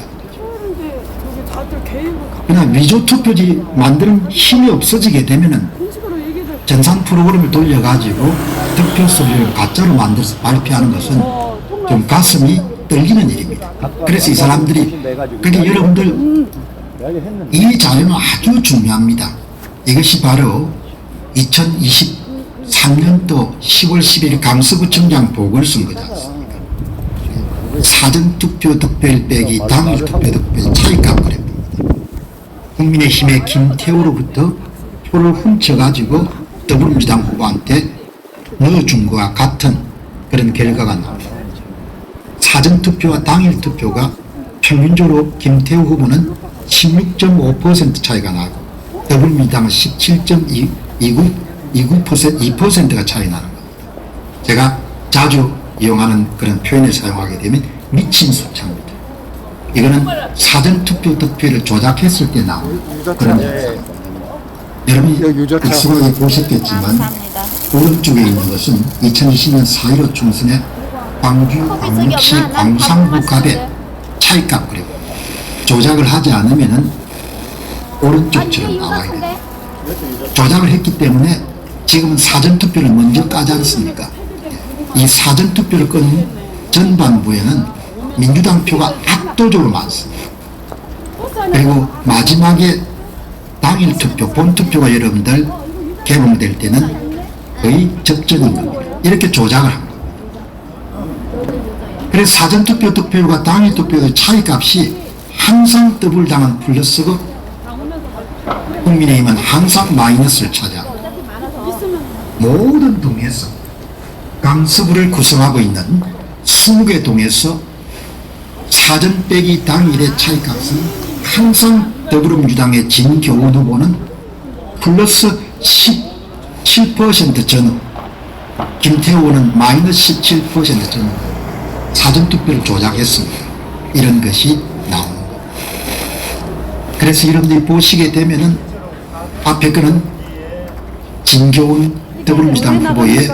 그냥 위조 투표지 만드는 힘이 없어지게 되면은 전산 프로그램을 돌려가지고 득표소리를 가짜로 만들어서 발표하는 것은 좀 가슴이 떨리는 일입니다. 그래서 이 사람들이 그러니까 여러분들 이 자료는 아주 중요합니다. 이것이 바로 2023년도 10월 10일 강서구청장 보궐선거지 않습니까? 사전투표 득표율 빼기 당일투표 득표율 차이값 그래프입니다. 국민의힘의 김태우로부터 표를 훔쳐가지고 더불어민주당 후보한테 넣어준 것과 같은 그런 결과가 나옵니다. 사전투표와 당일투표가 평균적으로 김태우 후보는 16.5% 차이가 나고 더불어민주당은 17.29%가 차이 나는 겁니다. 제가 자주 이용하는 그런 표현을 사용하게 되면 미친 숫자입니다. 이거는 사전투표 득표를 조작했을 때 나온 그런 현상입니다. 여러분이 익숙하게 보셨겠지만 오른쪽에 있는 것은 2020년 4.15 총선의 광주, 광역시, 광산구 갑의 차이값 그래요. 조작을 하지 않으면은 오른쪽처럼 나와야 돼요. 조작을 했기 때문에 지금은 사전투표를 먼저 까지 않습니까? 이 사전투표를 끈 전반부에는 민주당 표가 압도적으로 많습니다. 그리고 마지막에 당일투표, 본투표가 여러분들 개봉될 때는 거의 접전인 겁니다. 이렇게 조작을 합니다. 그래서 사전투표 득표율과 당일투표의 차이값이 항상 더블당은 플러스고 국민의힘은 항상 마이너스를 차지합니다. 모든 동에서 강서구를 구성하고 있는 20개 동에서 사전 빼기 당일의 차이값은 항상 더불어민주당의 진교훈 후보는 플러스 17% 전후, 김태우 후보는 마이너스 17% 전후 사전투표를 조작했습니다. 이런 것이 나오는 겁니다. 그래서 여러분들이 보시게 되면은 앞에 거는 진교훈 더불어민주당 후보의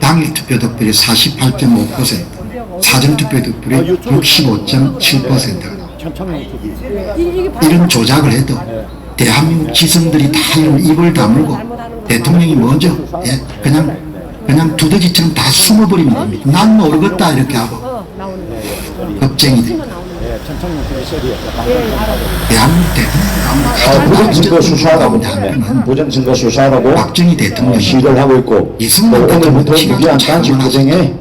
당일 투표 득표율이 48.5%, 사전투표 득표율이 65.7%가 이런 조작을 해도 대한민국 지성들이 다 이런 입을 다물고 대통령이 먼저 그냥 두더지처럼 다 숨어버리면 됩니다. 난 모르겠다 이렇게 하고 겁쟁이들. 대한민국 부정선거 수사하라고 대한민국은 부정선거 수사하라고 박정희 대통령이 시를 하고 있고 이승만 또 오늘부터 대통령 무기한 키가 단식 작은 투쟁에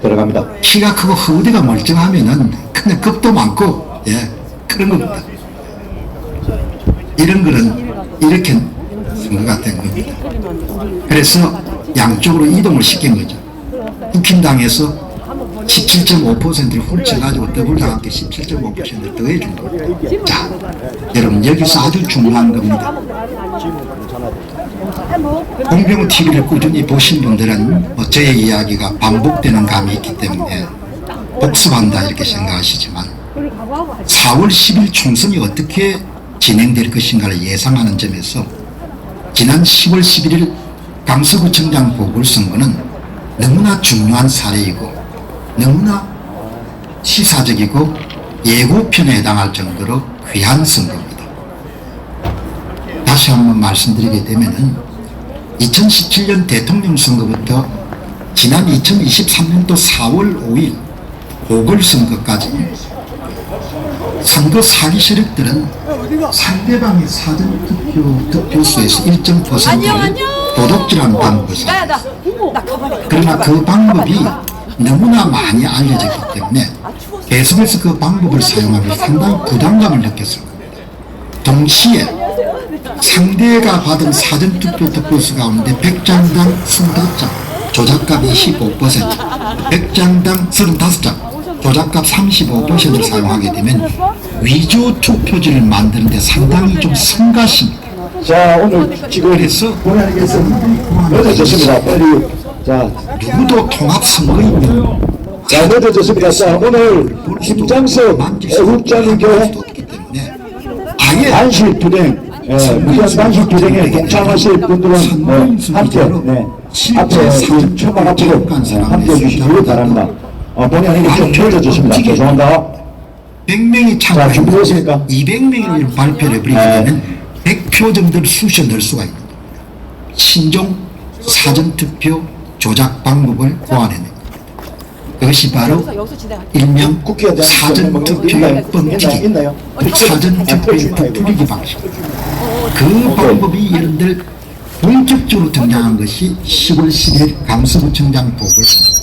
들어갑니다. 키가 크고 허리가 멀쩡하면은 그냥 겁도 많고 그런 겁니다. 이런 거는 이렇게 선거가 된 겁니다. 그래서 양쪽으로 이동을 시킨 거죠. 국힘당에서 17.5%를 훔쳐가지고 더불어당한테 17.5%를 더해준 겁니다. 자, 여러분 여기서 아주 중요한 겁니다. 공병 TV를 꾸준히 보신 분들은 뭐 저의 이야기가 반복되는 감이 있기 때문에 복습한다 이렇게 생각하시지만 4월 10일 총선이 어떻게 진행될 것인가를 예상하는 점에서 지난 10월 11일 강서구청장 보궐선거는 너무나 중요한 사례이고 너무나 시사적이고 예고편에 해당할 정도로 귀한 선거입니다. 다시 한번 말씀드리게 되면은 2017년 대통령 선거부터 지난 2023년도 4월 5일 보궐선거까지 선거 사기 세력들은 상대방의 사전투표 득표수에서 일정 퍼센트를 도둑질하는 방법을 사용합니다. 그러나 그 방법이 너무나 많이 알려졌기 때문에 계속해서 그 방법을 사용하면서 상당히 부담감을 느꼈을 겁니다. 동시에 상대가 받은 사전투표 득표수 가운데 100장당 25장, 조작값이 15%, 100장당 35장, 조작값 35%를 사용하게 되면 위조 투표지를 만드는데 상당히 좀 성가십니다. 자, 오늘 지금 그래서 늦어졌습니다. 빨리 자 누구도 통합 선거인은 자, 늦어졌습니다. 자, 오늘 김장석 애국자님께 아예 단식 투쟁, 무기한 단식 투쟁에 동참하실 분들은 앞에, 앞에 천막 앞으로 함께 해주시기 바랍니다. 본의 아니게 좀 늦어졌습니다. 죄송합니다. 100명이 자, 준비되셨습니까? 200명을 발표를 해버리게 되면 100표 정도를 쑤셔 넣을 수가 있는 겁니다. 신종 사전투표 조작 방법을 고안해냅니다. 그것이 바로 일명 사전투표의 뻥튀기, 사전투표의 부풀리기 방식입니다. 그 방법이 여러분들 본격적으로 등장한 것이 10월 10일 강서구청장 보궐선거입니다.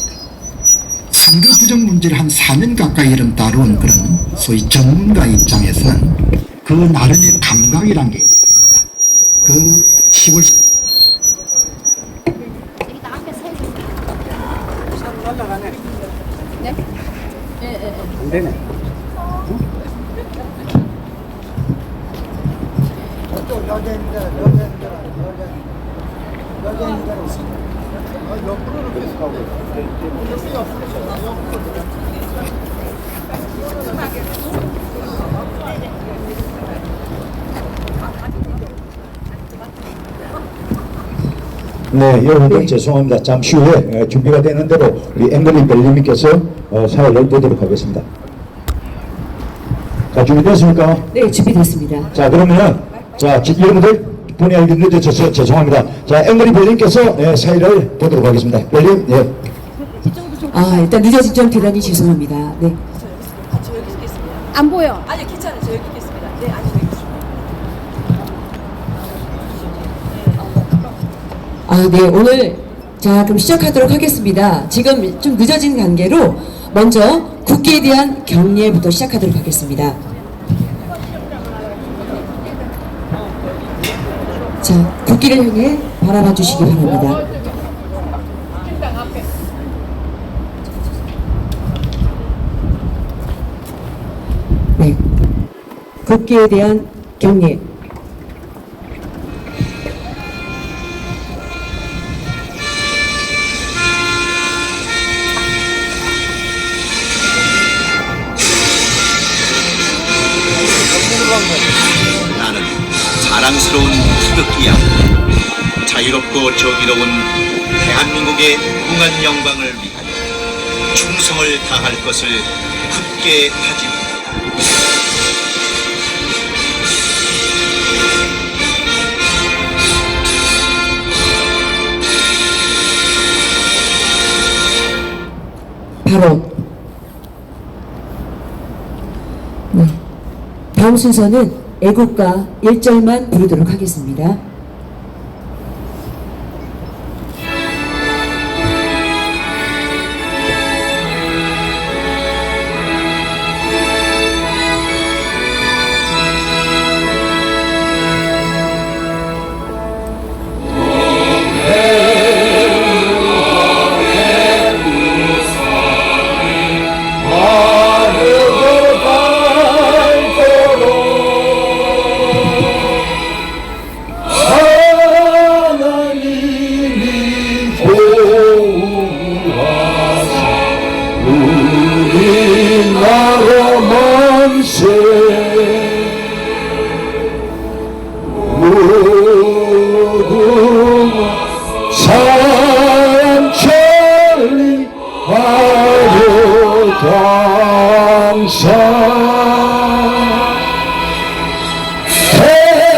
선거 부정 문제를 한 4년 가까이 이름 다루은 그런 소위 전문가 입장에서는 그 나름의 감각이란 게 그 10월 네, 여러분들 죄송합니다. 잠시 후에 준비가 되는 대로 우리 앵글리 벨리님께서 사회를 보도록 하겠습니다. 자, 준비됐습니까? 네, 준비됐습니다. 자, 그러면 자, 여러분들 본의 아니게 늦어져서 죄송합니다. 자, 앵글리 벨리님께서 사회를 보도록 하겠습니다. 벨리, 네. 일단 늦어진 점 대단히 죄송합니다. 네. 저 여기 있겠습니다. 안 보여. 아니 괜찮아요. 저 여기 있겠습니다. 네, 앉으세요. 네, 오늘 자 그럼 시작하도록 하겠습니다. 지금 좀 늦어진 관계로 먼저 국기에 대한 경례부터 시작하도록 하겠습니다. 자, 국기를 향해 바라봐 주시기 바랍니다. 네, 국기에 대한 경례. 나는 자랑스러운 태극기야. 자유롭고 정의로운 대한민국의 무궁한 영광을 위하여 충성을 다할 것을 굳게 다짐합니다. 바로 다음 순서는 애국가 1절만 부르도록 하겠습니다.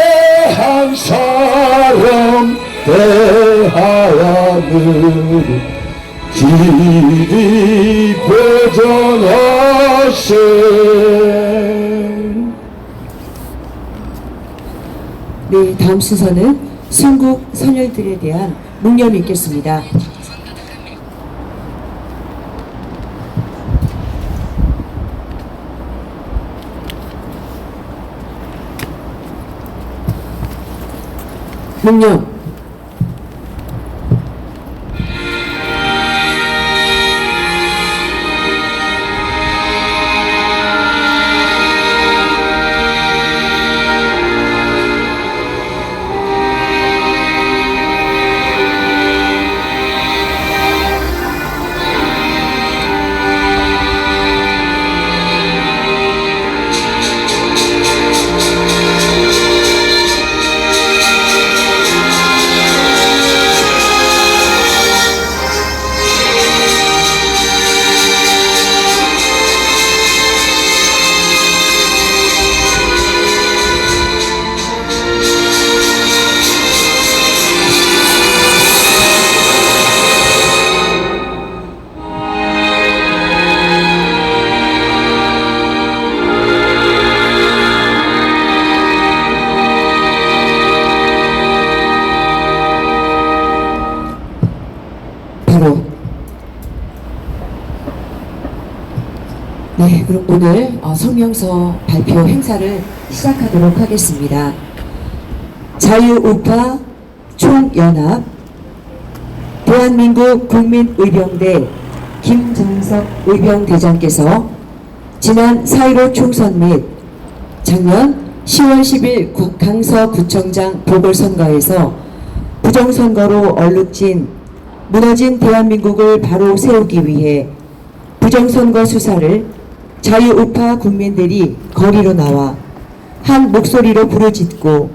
대한 사람 대하늘 길이 보전하세. 네, 다음 순서는 순국 선열들에 대한 묵념이 있겠습니다. 묵념. 네, 그럼 오늘 성명서 발표 행사를 시작하도록 하겠습니다. 자유우파 총연합 대한민국 국민의병대 김정석 의병대장께서 지난 4.15 총선 및 작년 10월 10일 강서구청장 보궐선거에서 부정선거로 얼룩진 무너진 대한민국을 바로 세우기 위해 부정선거 수사를 자유우파 국민들이 거리로 나와 한 목소리로 부르짖고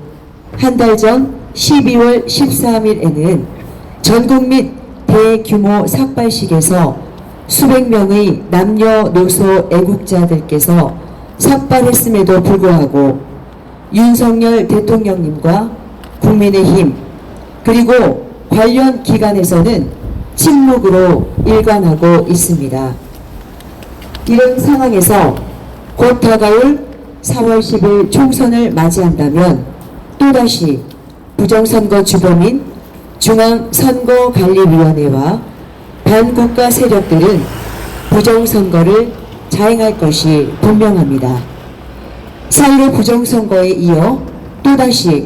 한 달 전 12월 13일에는 전국 및 대규모 삭발식에서 수백 명의 남녀노소 애국자들께서 삭발했음에도 불구하고 윤석열 대통령님과 국민의힘 그리고 관련 기관에서는 침묵으로 일관하고 있습니다. 이런 상황에서 곧 다가올 4월 10일 총선을 맞이한다면 또다시 부정선거 주범인 중앙선거관리위원회와 반국가 세력들은 부정선거를 자행할 것이 분명합니다. 4.15 부정선거에 이어 또다시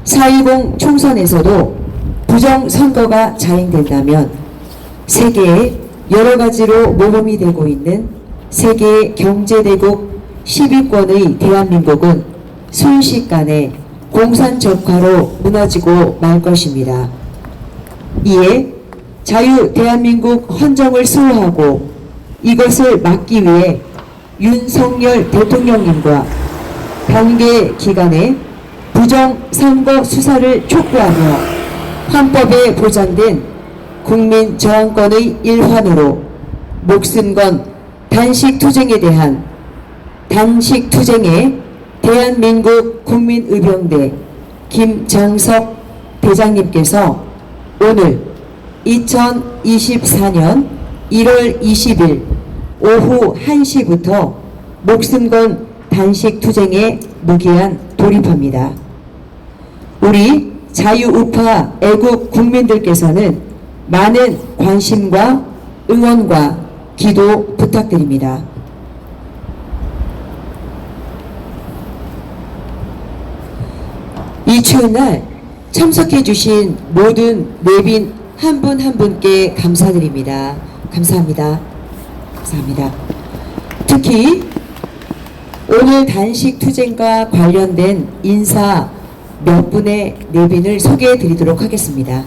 4.20 총선에서도 부정선거가 자행된다면 세계의 여러 가지로 모범이 되고 있는 세계 경제대국 10위권의 대한민국은 순식간에 공산적화로 무너지고 말 것입니다. 이에 자유 대한민국 헌정을 수호하고 이것을 막기 위해 윤석열 대통령님과 관계 기관의 부정선거 수사를 촉구하며 헌법에 보장된 국민 저항권의 일환으로 목숨 건 단식투쟁에 대한민국 국민의병대 김정석 대장님께서 오늘 2024년 1월 20일 오후 1시부터 목숨 건 단식투쟁에 무기한 돌입합니다. 우리 자유우파 애국 국민들께서는 많은 관심과 응원과 기도 부탁드립니다. 이 추운 날 참석해 주신 모든 내빈 한 분 한 분께 감사드립니다. 감사합니다. 감사합니다. 특히 오늘 단식 투쟁과 관련된 인사 몇 분의 내빈을 소개해 드리도록 하겠습니다.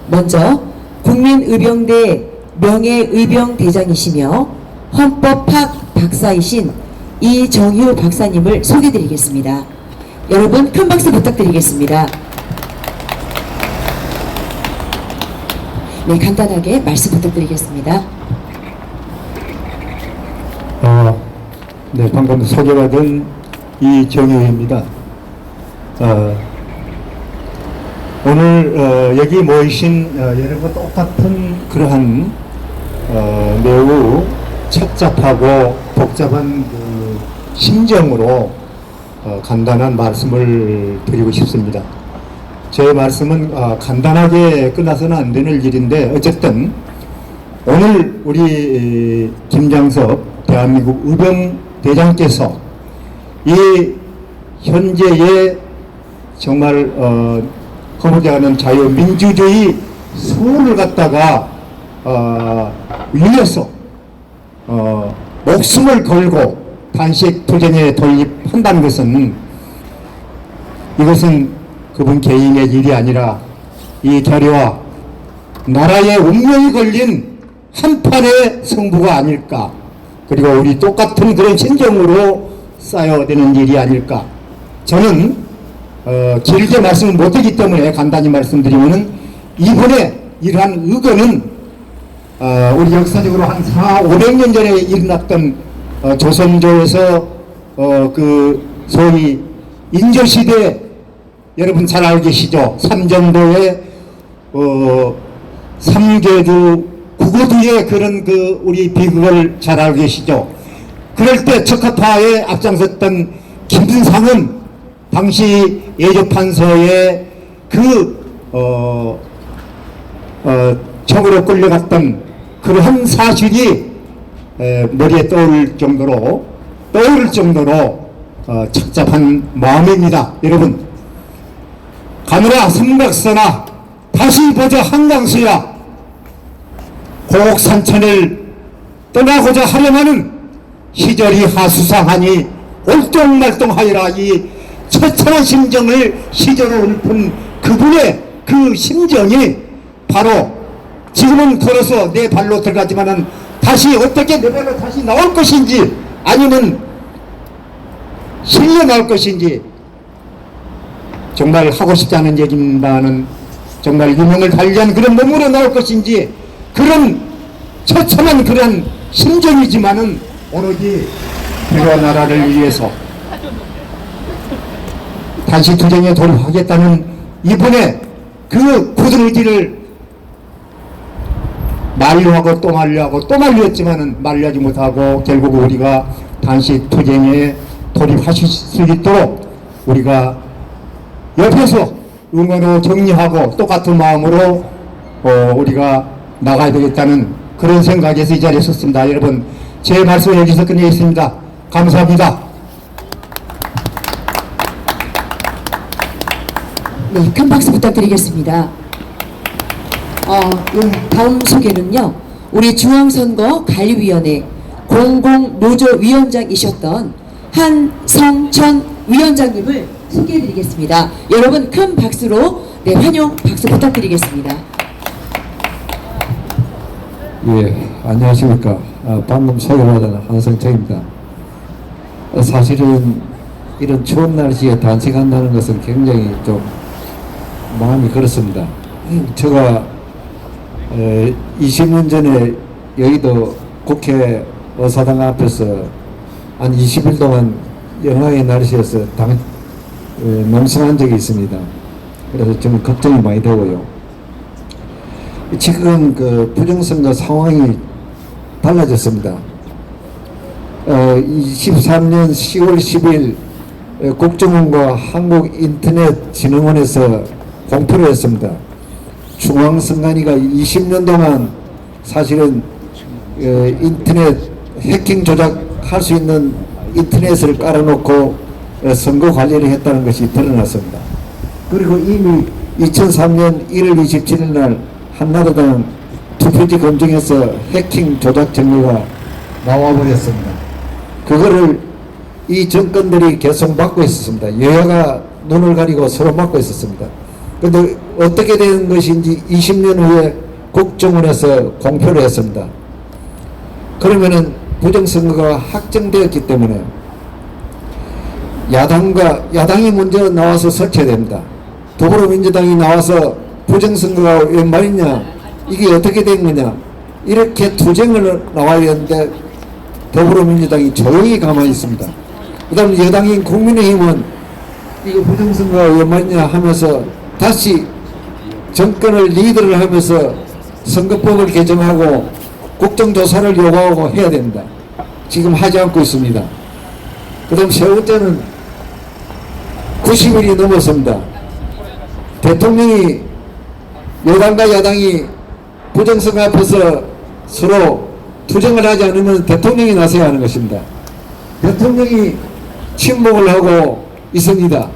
먼저 국민의병대 명예의병대장이시며 헌법학 박사이신 이정휴 박사님을 소개해 드리겠습니다. 여러분 큰 박수 부탁드리겠습니다. 네, 간단하게 말씀 부탁드리겠습니다. 네, 방금 소개받은 이정효입니다. 오늘 여기 모이신 여러분 똑같은 그러한 매우 착잡하고 복잡한 그 심정으로 간단한 말씀을 드리고 싶습니다. 제 말씀은 간단하게 끝나서는 안 되는 일인데 어쨌든 오늘 우리 김장석 대한민국 의병대장께서 이 현재의 정말 거부하는 자유민주주의 수호를 갖다가 위해서 목숨을 걸고 단식투쟁에 돌입한다는 것은 이것은 그분 개인의 일이 아니라 이 결의와 나라의 운명이 걸린 한판의 승부가 아닐까, 그리고 우리 똑같은 그런 심정으로 쌓여야 되는 일이 아닐까. 저는 길게 말씀을 못하기 때문에 간단히 말씀드리면은 이번에 이러한 의거는 우리 역사적으로 한 400~500년 전에 일어났던 조선조에서 그 소위 인조시대, 여러분 잘 알고 계시죠? 삼전도의 삼계두 구고두의 그런 그 우리 비극을 잘 알고 계시죠? 그럴 때 적합파에 앞장섰던 김준상은 당시 예조판서의 적으로 끌려갔던 그러한 사실이 머리에 떠오를 정도로 착잡한 마음입니다. 여러분, 가느라 삼각서나 다시 보자 한강수야, 고옥산천을 떠나고자 하려마는 시절이 하수상하니 올똥말똥하여라. 이 처참한 심정을 시절을 읊은 그분의 그 심정이 바로 지금은 걸어서 내 발로 들어가지만은 다시 어떻게 내 발로 다시 나올 것인지, 아니면 실려 나올 것인지, 정말 하고 싶지 않은 얘기입니다는 정말 유명을 달리한 그런 몸으로 나올 것인지, 그런 처참한 그런 심정이지만은 오로지 대화 나라를 위해서 단식투쟁에 돌입하겠다는 이분의 그 굳은 의지를 만류하고 또 만류하고 또 만류했지만은 만류하지 못하고 결국 우리가 단식투쟁에 돌입하실 수 있도록 우리가 옆에서 응원으로 정리하고 똑같은 마음으로 우리가 나가야 되겠다는 그런 생각에서 이 자리에 섰습니다. 여러분, 제 말씀을 여기서 끝내겠습니다. 감사합니다. 네, 큰 박수 부탁드리겠습니다. 다음 소개는요, 우리 중앙선거관리위원회 공공노조위원장이셨던 한성천 위원장님을 소개해드리겠습니다. 여러분 큰 박수로 환영 박수 부탁드리겠습니다. 예, 안녕하십니까. 방금 소개받은 한성천입니다. 사실은 이런 추운 날씨에 단식한다는 것은 굉장히 좀 마음이 그렇습니다. 제가 20년 전에 여의도 국회 의사당 앞에서 한 20일 동안 영하의 날씨에서 농성한 적이 있습니다. 그래서 좀 걱정이 많이 되고요. 지금 그 부정선거 상황이 달라졌습니다. 23년 10월 10일 국정원과 한국인터넷진흥원에서 공표를 했습니다. 중앙선관위가 20년 동안 사실은 인터넷 해킹 조작할 수 있는 인터넷을 깔아놓고 선거 관리를 했다는 것이 드러났습니다. 그리고 이미 2003년 1월 27일 날 한나라당 투표지 검증에서 해킹 조작 정보가 나와버렸습니다. 그거를 이 정권들이 계속 막고 있었습니다. 여야가 눈을 가리고 서로 막고 있었습니다. 그런데 어떻게 된 것인지 20년 후에 국정원에서 공표를 했습니다. 그러면은 부정선거가 확정되었기 때문에 야당이 먼저 나와서 설치해야 됩니다. 더불어민주당이 나와서 부정선거가 웬 말이냐, 이게 어떻게 된 거냐, 이렇게 투쟁을 나와야 되는데 더불어민주당이 조용히 가만히 있습니다. 그 다음 여당인 국민의힘은 이거 부정선거가 웬 말이냐 하면서 다시 정권을 리드를 하면서 선거법을 개정하고 국정조사를 요구하고 해야 됩니다. 지금 하지 않고 있습니다. 그 다음 세 번째는 90일이 넘었습니다. 대통령이 여당과 야당이 부정선거 앞에서 서로 투쟁을 하지 않으면 대통령이 나서야 하는 것입니다. 대통령이 침묵을 하고 있습니다.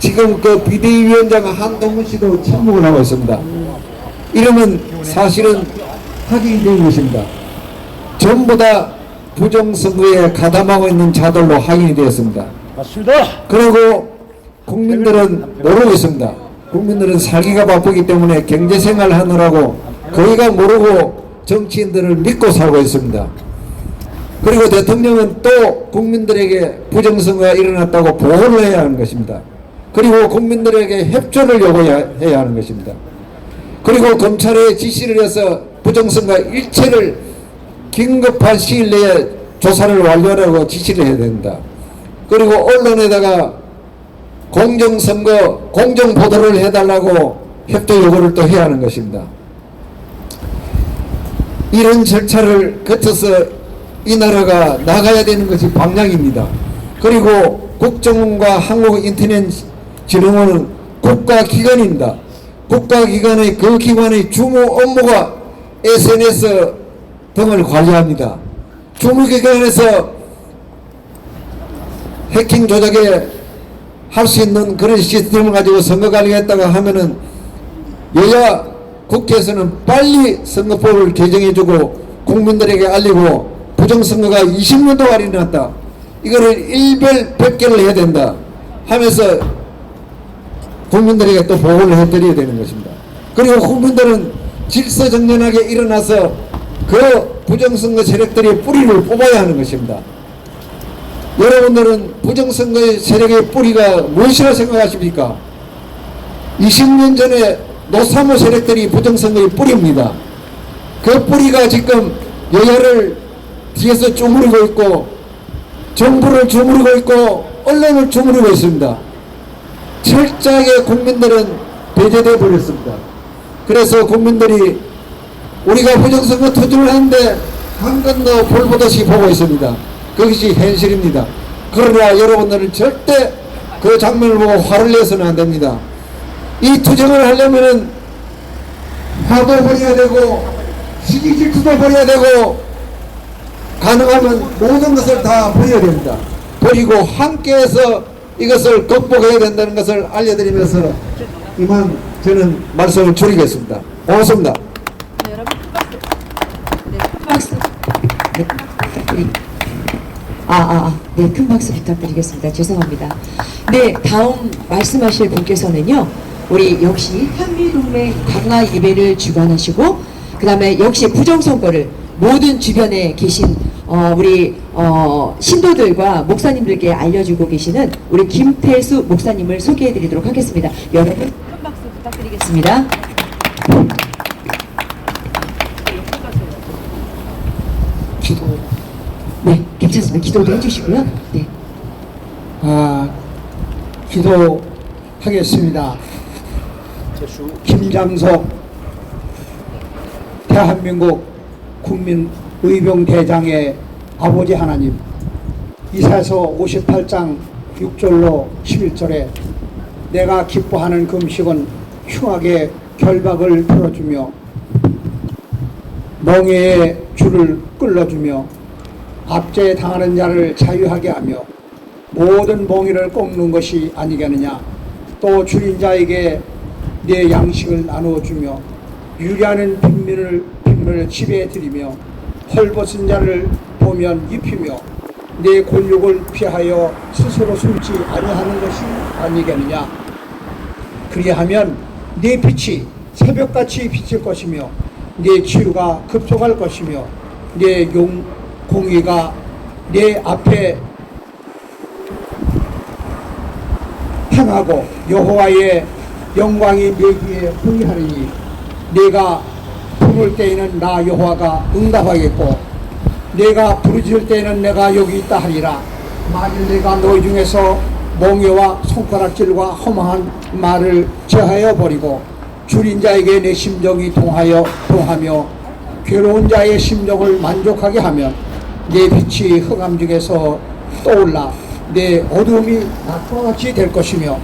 지금 그 비대위원장 한동훈 씨도 침묵을 하고 있습니다. 이러면 사실은 확인이 된 것입니다. 전부 다 부정선거에 가담하고 있는 자들로 확인이 되었습니다. 맞습니다. 그리고 국민들은 모르고 있습니다. 국민들은 살기가 바쁘기 때문에 경제생활 하느라고 거의가 모르고 정치인들을 믿고 살고 있습니다. 그리고 대통령은 또 국민들에게 부정선거가 일어났다고 보호를 해야 하는 것입니다. 그리고 국민들에게 협조를 요구해야 하는 것입니다. 그리고 검찰에 지시를 해서 부정선거 일체를 긴급한 시일 내에 조사를 완료하라고 지시를 해야 됩니다. 그리고 언론에다가 공정선거, 공정보도를 해달라고 협조 요구를 또 해야 하는 것입니다. 이런 절차를 거쳐서 이 나라가 나가야 되는 것이 방향입니다. 그리고 국정원과 한국인터넷진흥원은 국가기관입니다. 국가기관의 그 기관의 주무 업무가 SNS 등을 관리합니다. 주무기관에서 해킹 조작에 할 수 있는 그런 시스템을 가지고 선거 관리했다가 하면은 여야 국회에서는 빨리 선거법을 개정해주고 국민들에게 알리고 부정선거가 20년 동안 일어났다, 이거를 일별백계를 해야 된다 하면서 국민들에게 또 보고를 해드려야 되는 것입니다. 그리고 국민들은 질서정연하게 일어나서 그 부정선거 세력들의 뿌리를 뽑아야 하는 것입니다. 여러분들은 부정선거의 세력의 뿌리가 무엇이라 생각하십니까? 20년 전에 노사모 세력들이 부정선거의 뿌리입니다. 그 뿌리가 지금 여야를 뒤에서 주무르고 있고 정부를 주무르고 있고 언론을 주무르고 있습니다. 철저하게 국민들은 배제되어 버렸습니다. 그래서 국민들이 우리가 부정선거 투쟁을 하는데 한 건도 볼보듯이 보고 있습니다. 그것이 현실입니다. 그러나 여러분들은 절대 그 장면을 보고 화를 내서는 안 됩니다. 이 투쟁을 하려면은 화도 버려야 되고 시기 질투도 버려야 되고 가능하면 모든 것을 다 버려야 됩니다. 버리고 함께해서 이것을 극복해야 된다는 것을 알려드리면서 이만 저는 말씀을 줄이겠습니다. 고맙습니다. 네, 여러분 큰 박수. 네, 네, 큰 박수 부탁드리겠습니다. 죄송합니다. 네, 다음 말씀하실 분께서는요, 우리 역시 한미동맹 강화 예배를 주관하시고, 그 다음에 역시 부정선거를 모든 주변에 계신 우리 신도들과 목사님들께 알려주고 계시는 우리 김태수 목사님을 소개해드리도록 하겠습니다. 여러분 큰 박수 부탁드리겠습니다. 기도. 네, 괜찮습니다. 기도도 해주시고요. 네. 기도하겠습니다. 김장석 대한민국 국민의병대장의 아버지 하나님, 이사야서 58장 6절로 11절에 내가 기뻐하는 금식은 흉악의 결박을 풀어주며 멍에의 줄을 끌어주며 압제에 당하는 자를 자유하게 하며 모든 멍에를 꺾는 것이 아니겠느냐. 또 줄인 자에게 내 양식을 나누어주며 유리하는 빈민을 집에 들이며 헐벗은 자를 보면 입히며 내 곤욕을 피하여 스스로 숨지 아니하는 것이 아니겠느냐. 그리하면 내 빛이 새벽같이 비칠 것이며 내 치유가 급속할 것이며 내 공의가 내 앞에 향하고 여호와의 영광이 내 귀에 흥하리니 내가 부를 때에는 나 여호와가 응답하겠고 내가 부르짖을 때에는 내가 여기 있다 하리라. 만일 내가 너희 중에서 멍에와 손가락질과 허망한 말을 제하여 버리고 줄인 자에게 내 심정이 동하며 괴로운 자의 심정을 만족하게 하면 내 빛이 흑암 중에서 떠올라 내 어두움이 낮과 같이 될 것이며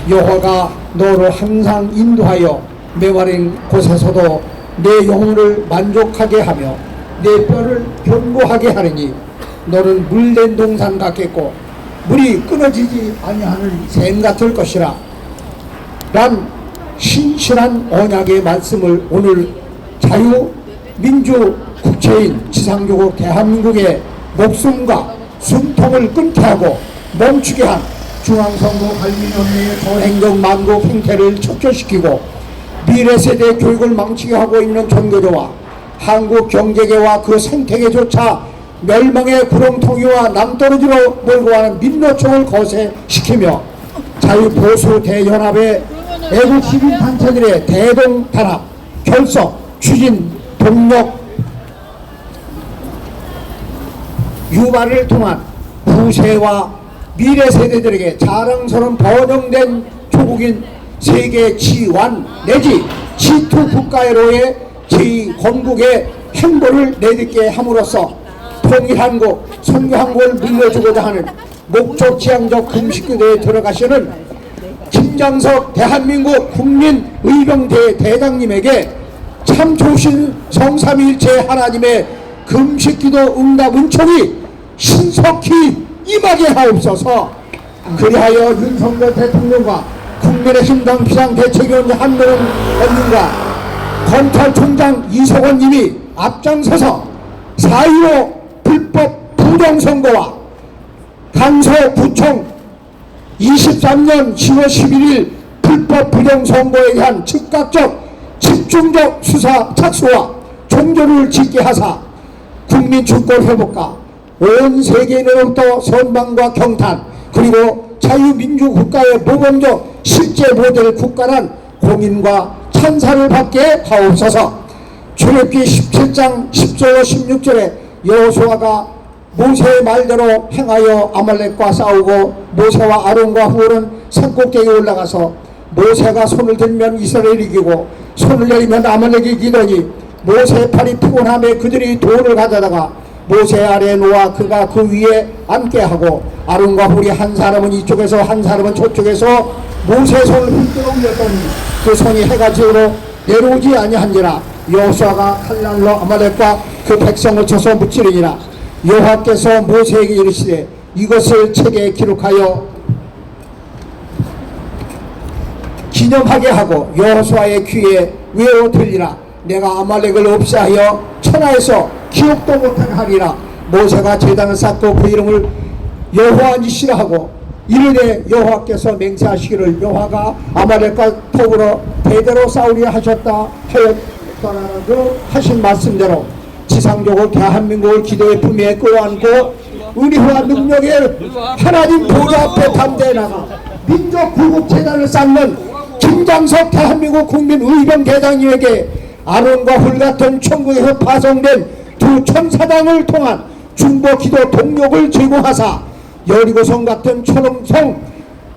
여호와가 너를 항상 인도하여 메마른 곳에서도 내 영혼을 만족하게 하며 내 뼈를 견고하게 하리니 너는 물된 동산 같겠고 물이 끊어지지 아니하는 샘 같을 것이라. 난 신실한 언약의 말씀을 오늘 자유민주국체인 지상조국 대한민국의 목숨과 숨통을 끊게 하고 멈추게 한 중앙선거 관리위원회의 저행정 만국 행태를 척결시키고 미래세대 교육을 망치게 하고 있는 종교조와 한국 경제계와 그 생태계조차 멸망의 구렁텅이와 낭떠러지로 몰고 가는 민노총을 거세시키며 자유보수 대연합의 애국 시민단체들의 대동단합 결석 추진 동력 유발을 통한 후세와 미래 세대들에게 자랑스러운 번영된 조국인 세계 G1 내지 G2 국가로의 제2건국의 행보를 내딛게 함으로써 통일한국, 선교한국을 물려주고자 하는 목적지향적 금식교대에 들어가시는 김장석 대한민국 국민의병대 대장님에게 참 좋으신 성삼위일체 하나님의 금식기도 응답 은총이 신속히 임하게 하옵소서. 그리하여 윤석열 대통령과 국민의힘당 비상대책위원회 한동훈 의원과 검찰총장 이석원 님이 앞장서서 4.15 불법 부정선거와 강서구청 23년 10월 11일 불법 부정선거에 대한 즉각적 집중적 수사 착수와 종교를 짓게 하사 국민 주권 회복과 온 세계인으로부터 선방과 경탄 그리고 자유민주국가의 모범적 실제 모델 국가란 공인과 찬사를 받게 하옵소서. 출애굽기 17장 10절로 16절에 여호수아가 모세의 말대로 행하여 아말렉과 싸우고 모세와 아론과 후올은 산꼭대기에 올라가서 모세가 손을 들면 이스라엘이 이기고 손을 내리면 아말렉이 이기더니 모세의 팔이 피곤함에 그들이 돌을 가져다가 모세 아래에 놓아 그가 그 위에 앉게 하고 아론과 훌이 한 사람은 이쪽에서 한 사람은 저쪽에서 모세의 손을 흔들어 올렸더니 그 손이 해가 지으러 내려오지 아니한지라. 여호수아가 칼날로 아말렉과 그 백성을 쳐서 무찌르니라. 여호와께서 모세에게 이르시되 이것을 책에 기록하여 기념하게 하고 여호수아의 귀에 외워 들리라. 내가 아말렉을 없애하여 천하에서 기억도 못하게 하리라. 모세가 제단을 쌓고 그 이름을 여호와니시라 하고 이르되 여호와께서 맹세하시기를 여호와가 아말렉과 더불어 대대로 싸우리라 하셨다 하였더라도 하신 말씀대로 지상적으로 대한민국을 기도의 품에 끌어안고 은혜와 능력의 하나님 보좌 앞에 담대해 나가 민족 구국 재단을 쌓는 김장석 대한민국 국민의병 대장님에게 아론과 훌 같은 천국에서 파송된 두 천사장을 통한 중보기도 동력을 제공하사 여리고성 같은 초롱성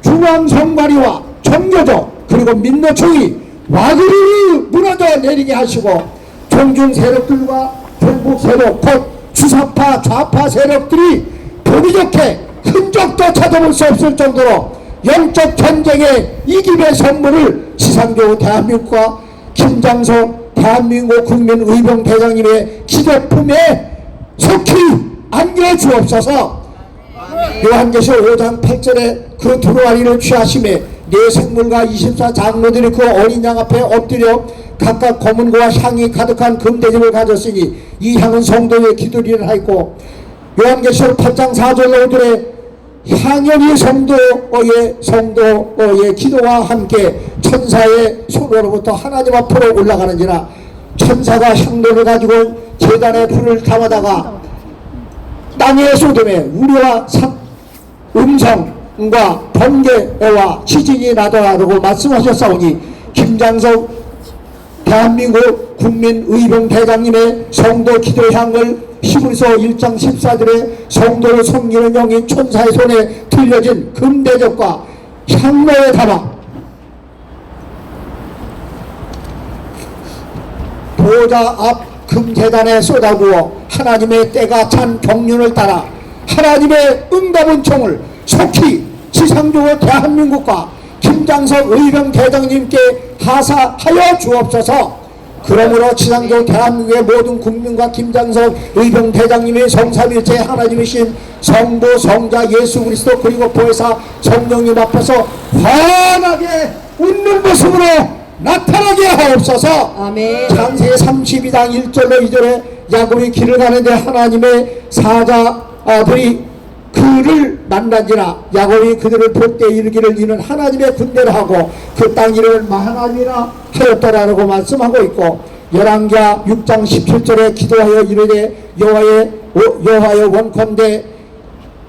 중앙성마리와 정교조 그리고 민노총이 와그리 무너져 내리게 하시고 종중 세력들과 경북 세력 곧 주사파 좌파 세력들이 보기 좋게 흔적도 찾아볼 수 없을 정도로 영적 전쟁의 이김의 선물을 지상교 대한민국과 김장석 대한민국 국민의병대장님의 기대품에 속히 안겨주옵소서. 요한계시록 5장 8절에 그 두루와리를 취하심에 네 생물과 24장로들이 그 어린 양 앞에 엎드려 각각 검은고와 향이 가득한 금대접을 가졌으니 이 향은 성도의 기도리를 하였고 요한계시록 8장 4절 5절에 향연이 성도의 기도와 함께 천사의 손으로부터 하나님 앞으로 올라가는지라. 천사가 향로를 가지고 제단에 불을 담아다가 땅에 쏟음에 우리와 음성과 번개와 지진이 나더라고 말씀하셨사오니 김장석 대한민국 국민의병대장님의 성도 기도향을 히브리서 1장 14절에 성도를 섬기는 영인 천사의 손에 들려진 금대접과 향로에 담아 보좌 앞 금재단에 쏟아부어 하나님의 때가 찬 경륜을 따라 하나님의 응답은 총을 속히 지상적으로 대한민국과 김장석 의병대장님께 하사하여 주옵소서. 그러므로 지상적 대한민국의 모든 국민과 김장석 의병대장님의 성삼일체 하나님이신 성부 성자 예수 그리스도 그리고 보혜사 성령님 앞에서 환하게 웃는 모습으로 나타나게 하옵소서. 아멘. 창세기 32장 1절로 2절에 야곱이 길을 가는데 하나님의 사자들이 그를 만난지라. 야곱이 그들을 볼 때 이르기를 이는 하나님의 군대를 하고 그 땅 이름을 마하나임이라 하였더라라고 말씀하고 있고, 열왕기하 6장 17절에 기도하여 이르되 여호와여 원컨대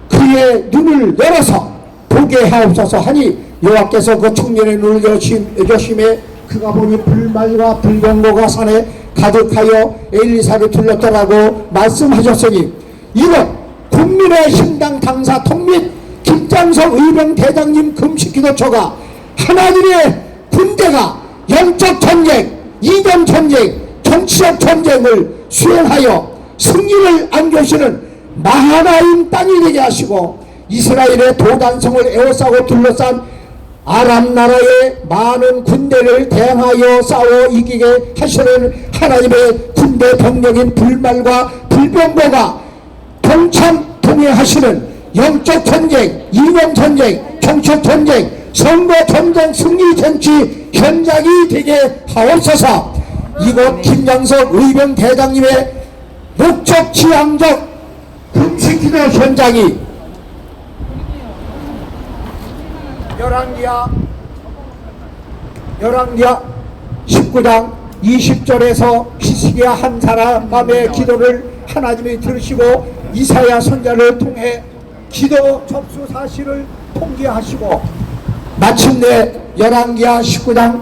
그의 눈을 열어서 보게 하옵소서 하니 여호와께서 그 청년의 눈을 여심해 그가 보니 불말과 불병거가 산에 가득하여 엘리사를 둘렀더라고 말씀하셨으니, 이것 국민의 신당 당사 통및 김장석 의병대장님 금식기도처가 하나님의 군대가 영적 전쟁, 이념 전쟁, 정치적 전쟁을 수행하여 승리를 안겨주시는 마하나임 땅이 되게 하시고 이스라엘의 도단성을 에워싸고 둘러싼 아람 나라의 많은 군대를 대항하여 싸워 이기게 하시는 하나님의 군대 병력인 불말과 불병거가 동참동행하시는 영적 전쟁, 이념 전쟁, 정치적 전쟁, 선거 전쟁 승리 정치 현장이 되게 하옵소서. 이곳 김장석 의병대장님의 목적 지향적 금식기도 현장이 열왕기하 19장 20절에서 히스기야 한 사람의 기도를 하나님이 들으시고 이사야 선지자를 통해 기도 접수 사실을 통지하시고 마침내 열왕기하 19장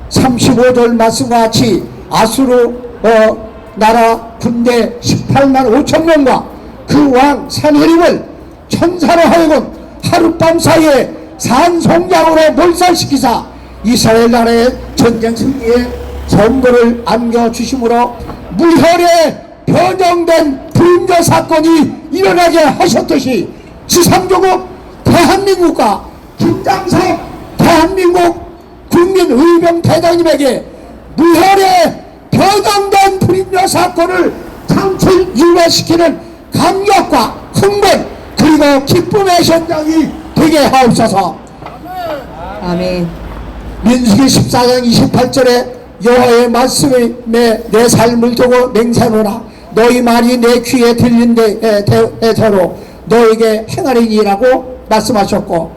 35절 말씀과 같이 아수르 나라 군대 18만 5천 명과 그 왕 산헤립을 천사로 하여금 하룻밤 사이에 산송장으로 몰살시키사 이스라엘 나라의 전쟁 승리에 선고를 안겨주심으로 무혈에 변형된 불임자 사건이 일어나게 하셨듯이 지상조국 대한민국과 김장석 대한민국 국민의병대장님에게 무혈에 변형된 불임자 사건을 창출 유발시키는 감격과 흥분 그리고 기쁨의 현장이 되게 하옵소서. 아멘. 민수기 14장 28절에 여호와의 말씀에 내 삶을 두고 맹세하노라. 너희 말이 내 귀에 들린 대로 너에게 행하리니라고 말씀하셨고,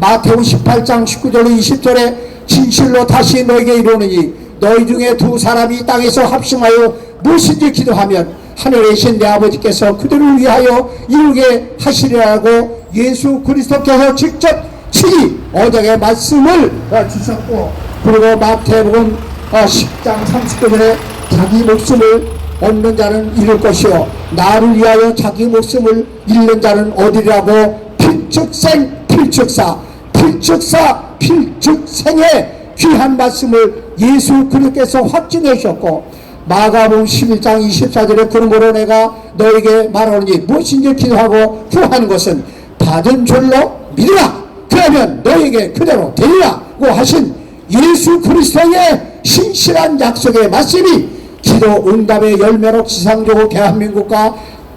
마태오 18장 19절로 20절에 진실로 다시 너에게 이르노니 너희 중에 두 사람이 땅에서 합심하여 무엇인지 기도하면 하늘에 계신 내 아버지께서 그들을 위하여 이루게 하시리라고 예수 그리스도께서 직접 친히 어장의 말씀을 주셨고, 그리고 마태복음 10장 39절에 자기 목숨을 얻는 자는 잃을 것이요 나를 위하여 자기 목숨을 잃는 자는 어디라고 필축생 필축사 필축사 필축생의 귀한 말씀을 예수 그리스도께서 확증해 주셨고 마가복음 11장 24절에 그러므로 내가 너에게 말하노니 무엇인지 기도하고 구하는 것은 받은 줄로 믿으라 그러면 너에게 그대로 되리라고 하신 예수 그리스도의 신실한 약속의 말씀이 기도 응답의 열매로 지상적으로 대한민국과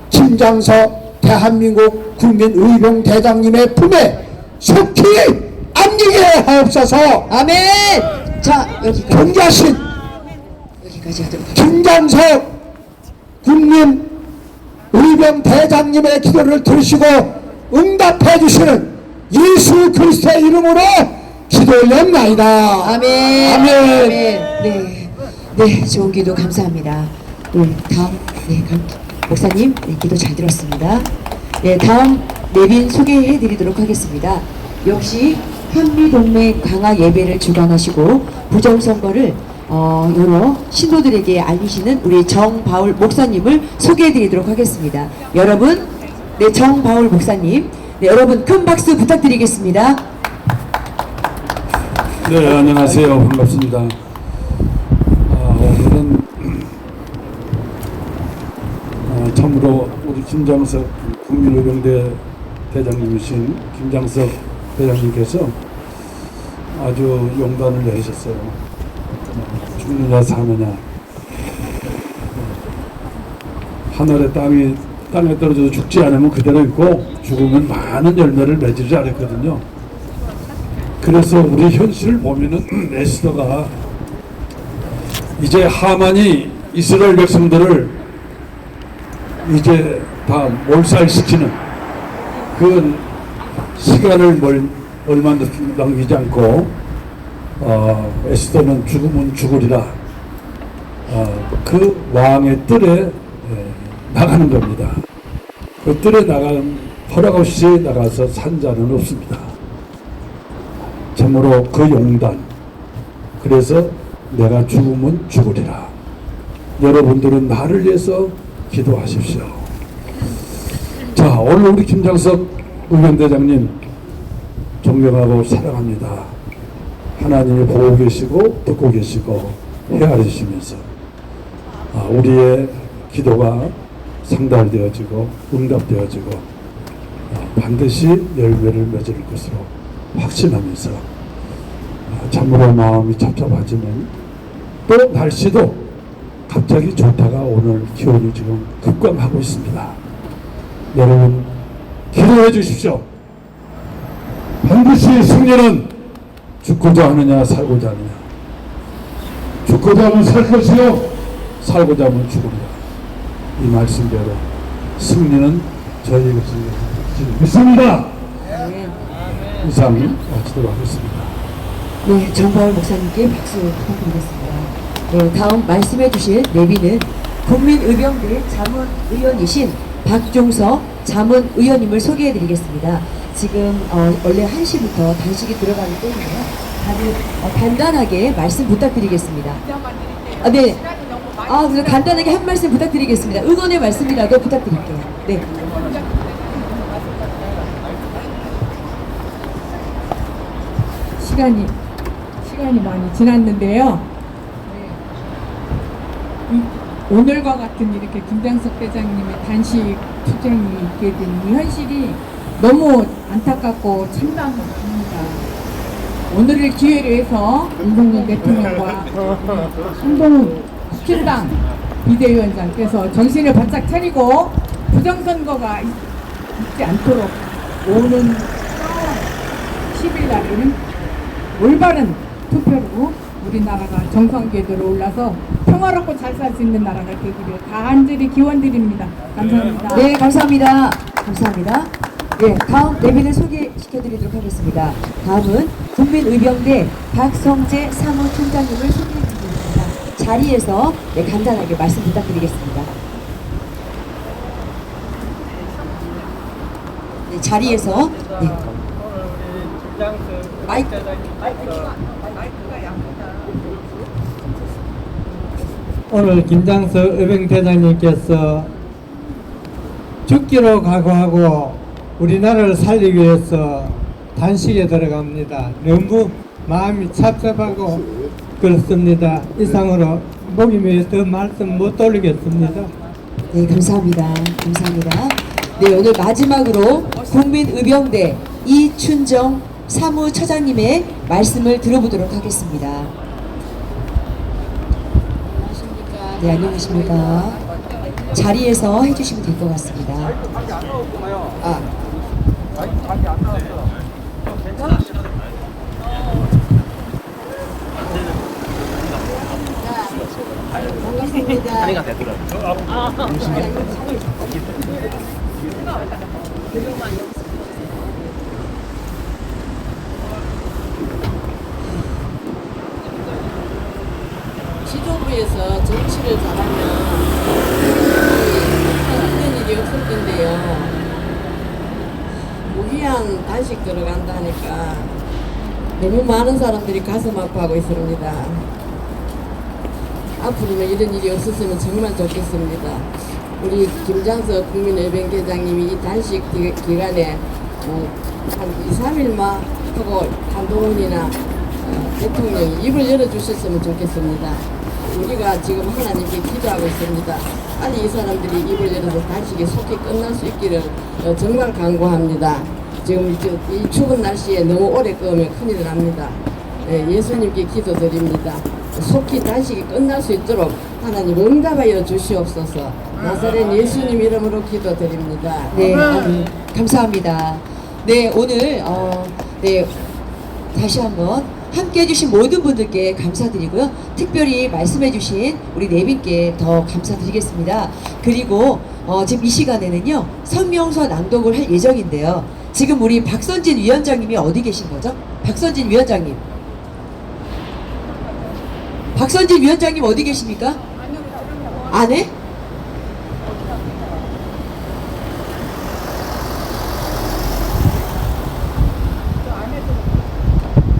김장석 대한민국 국민의병대장님의 품에 속히 안기게 하옵소서. 아멘. 자, 여기까지. 존귀하신 여기까지 하도록 하겠습니다. 김장석 국민의병대장님의 기도를 들으시고 응답해 주시는 예수 그리스도의 이름으로 기도 올렸나이다. 아멘. 아멘. 아멘. 네. 네, 좋은 기도 감사합니다. 네, 다음 목사님 기도 잘 들었습니다. 네, 다음 내빈 소개해 드리도록 하겠습니다. 역시 한미동맹 강화 예배를 주관하시고 부정선거를 여러 신도들에게 알리시는 우리 정바울 목사님을 소개해 드리도록 하겠습니다. 여러분, 네, 정바울 목사님, 네, 여러분 큰 박수 부탁드리겠습니다. 네, 안녕하세요. 반갑습니다. 오늘은 참으로 우리 김장석 국민의병대 대장님이신 김장석 대장님께서 아주 용단을 내리셨어요. 죽느냐 사느냐, 하늘의 땅에 떨어져도 죽지 않으면 그대로 있고 죽으면 많은 열매를 맺지 않았거든요. 그래서 우리 현실을 보면은 에스더가 이제 하만이 이스라엘 백성들을 이제 다 몰살시키는 그 시간을 얼마 남기지 않고 에스더는 죽으면 죽으리라 그 왕의 뜰에 나가는 겁니다. 그 뜰에 나가는 허락 없이 나가서 산 자는 없습니다. 참으로 그 용단, 그래서 내가 죽으면 죽으리라. 여러분들은 나를 위해서 기도하십시오. 자, 오늘 우리 김장석 의원대장님 존경하고 사랑합니다. 하나님이 보고 계시고 듣고 계시고 헤아려 주시면서 우리의 기도가 상달되어지고 응답되어지고 반드시 열매를 맺을 것으로 확신하면서 참으로 마음이 찹찹하지만 또 날씨도 갑자기 좋다가 오늘 기온이 지금 급감하고 있습니다. 여러분 기도해 주십시오. 반드시 승리는 죽고자 하느냐 살고자 하느냐, 죽고자 하면 살 것이요 살고자 하면 죽으리라. 이 말씀대로 승리는 저희 것을 믿습니다. 이상 마치도록 하겠습니다. 네, 정바울 목사님께 박수 부탁드리겠습니다. 네, 다음 말씀해 주실 내비는 국민의병대 자문의원이신 박종석 자문의원님을 소개해 드리겠습니다. 지금 원래 1시부터 단식이 들어가기 때문에 다들 간단하게 말씀 부탁드리겠습니다. 네. 그래서 간단하게 한 말씀 부탁드리겠습니다. 응원의 말씀이라도 부탁드릴게요. 네. 시간이 많이 지났는데요. 오늘과 같은 이렇게 김장석 대장님의 단식 투쟁이 있게 된 이 현실이 너무 안타깝고 참담합니다. 오늘을 기회로 해서 윤석열 대통령과 한동훈 신당 비대위원장께서 정신을 바짝 차리고 부정선거가 있지 않도록 오는 10일 날에는 올바른 투표로 우리나라가 정상궤도로 올라서 평화롭고 잘 살 수 있는 나라가 되기를 간절히 기원드립니다. 감사합니다. 네, 감사합니다. 감사합니다. 네, 다음 내빈을 소개시켜드리도록 하겠습니다. 다음은 국민의병대 박성재 사무총장님을 소개해드리겠습니다. 자리에서 간단하게 말씀 부탁드리겠습니다. 네, 자리에서 마이크가 약하다. 오늘 김장석 의병대장님께서 죽기로 각오하고 우리나라를 살리기 위해서 단식에 들어갑니다. 너무 마음이 찹찹하고 그렇습니다. 이상으로 목이 메서 말씀 못 돌리겠습니다. 네, 감사합니다. 감사합니다. 네, 오늘 마지막으로 국민의병대 이춘정 사무처장님의 말씀을 들어보도록 하겠습니다. 네, 안녕하십니까. 자리에서 해주시면 될 것 같습니다. 반갑습니다. 지도부에서 정치를 잘하면 이런 일이 없을 텐데요. 무기한 단식 들어간다니까 너무 많은 사람들이 가슴 아파하고 있습니다. 앞으로는 이런 일이 없었으면 정말 좋겠습니다. 우리 김장석 국민의병대장님이 이 단식 기간에 한 2, 3일만 하고 한동훈이나 대통령이 입을 열어주셨으면 좋겠습니다. 우리가 지금 하나님께 기도하고 있습니다. 빨리 이 사람들이 입을 열어서 단식이 속히 끝날 수 있기를 정말 간구합니다. 지금 이 추운 날씨에 너무 오래 끄면 큰일 납니다. 예수님께 기도드립니다. 속히 단식이 끝날 수 있도록 하나님 응답하여 주시옵소서. 나사렛 예수님 이름으로 기도드립니다. 네, 감사합니다. 네, 오늘 네, 다시 한번 함께 해주신 모든 분들께 감사드리고요. 특별히 말씀해주신 우리 내빈께 더 감사드리겠습니다. 그리고 지금 이 시간에는요, 성명서 낭독을 할 예정인데요. 지금 우리 박선진 위원장님이 어디 계신 거죠? 박선진 위원장님. 박선진 위원장님 어디 계십니까? 안에?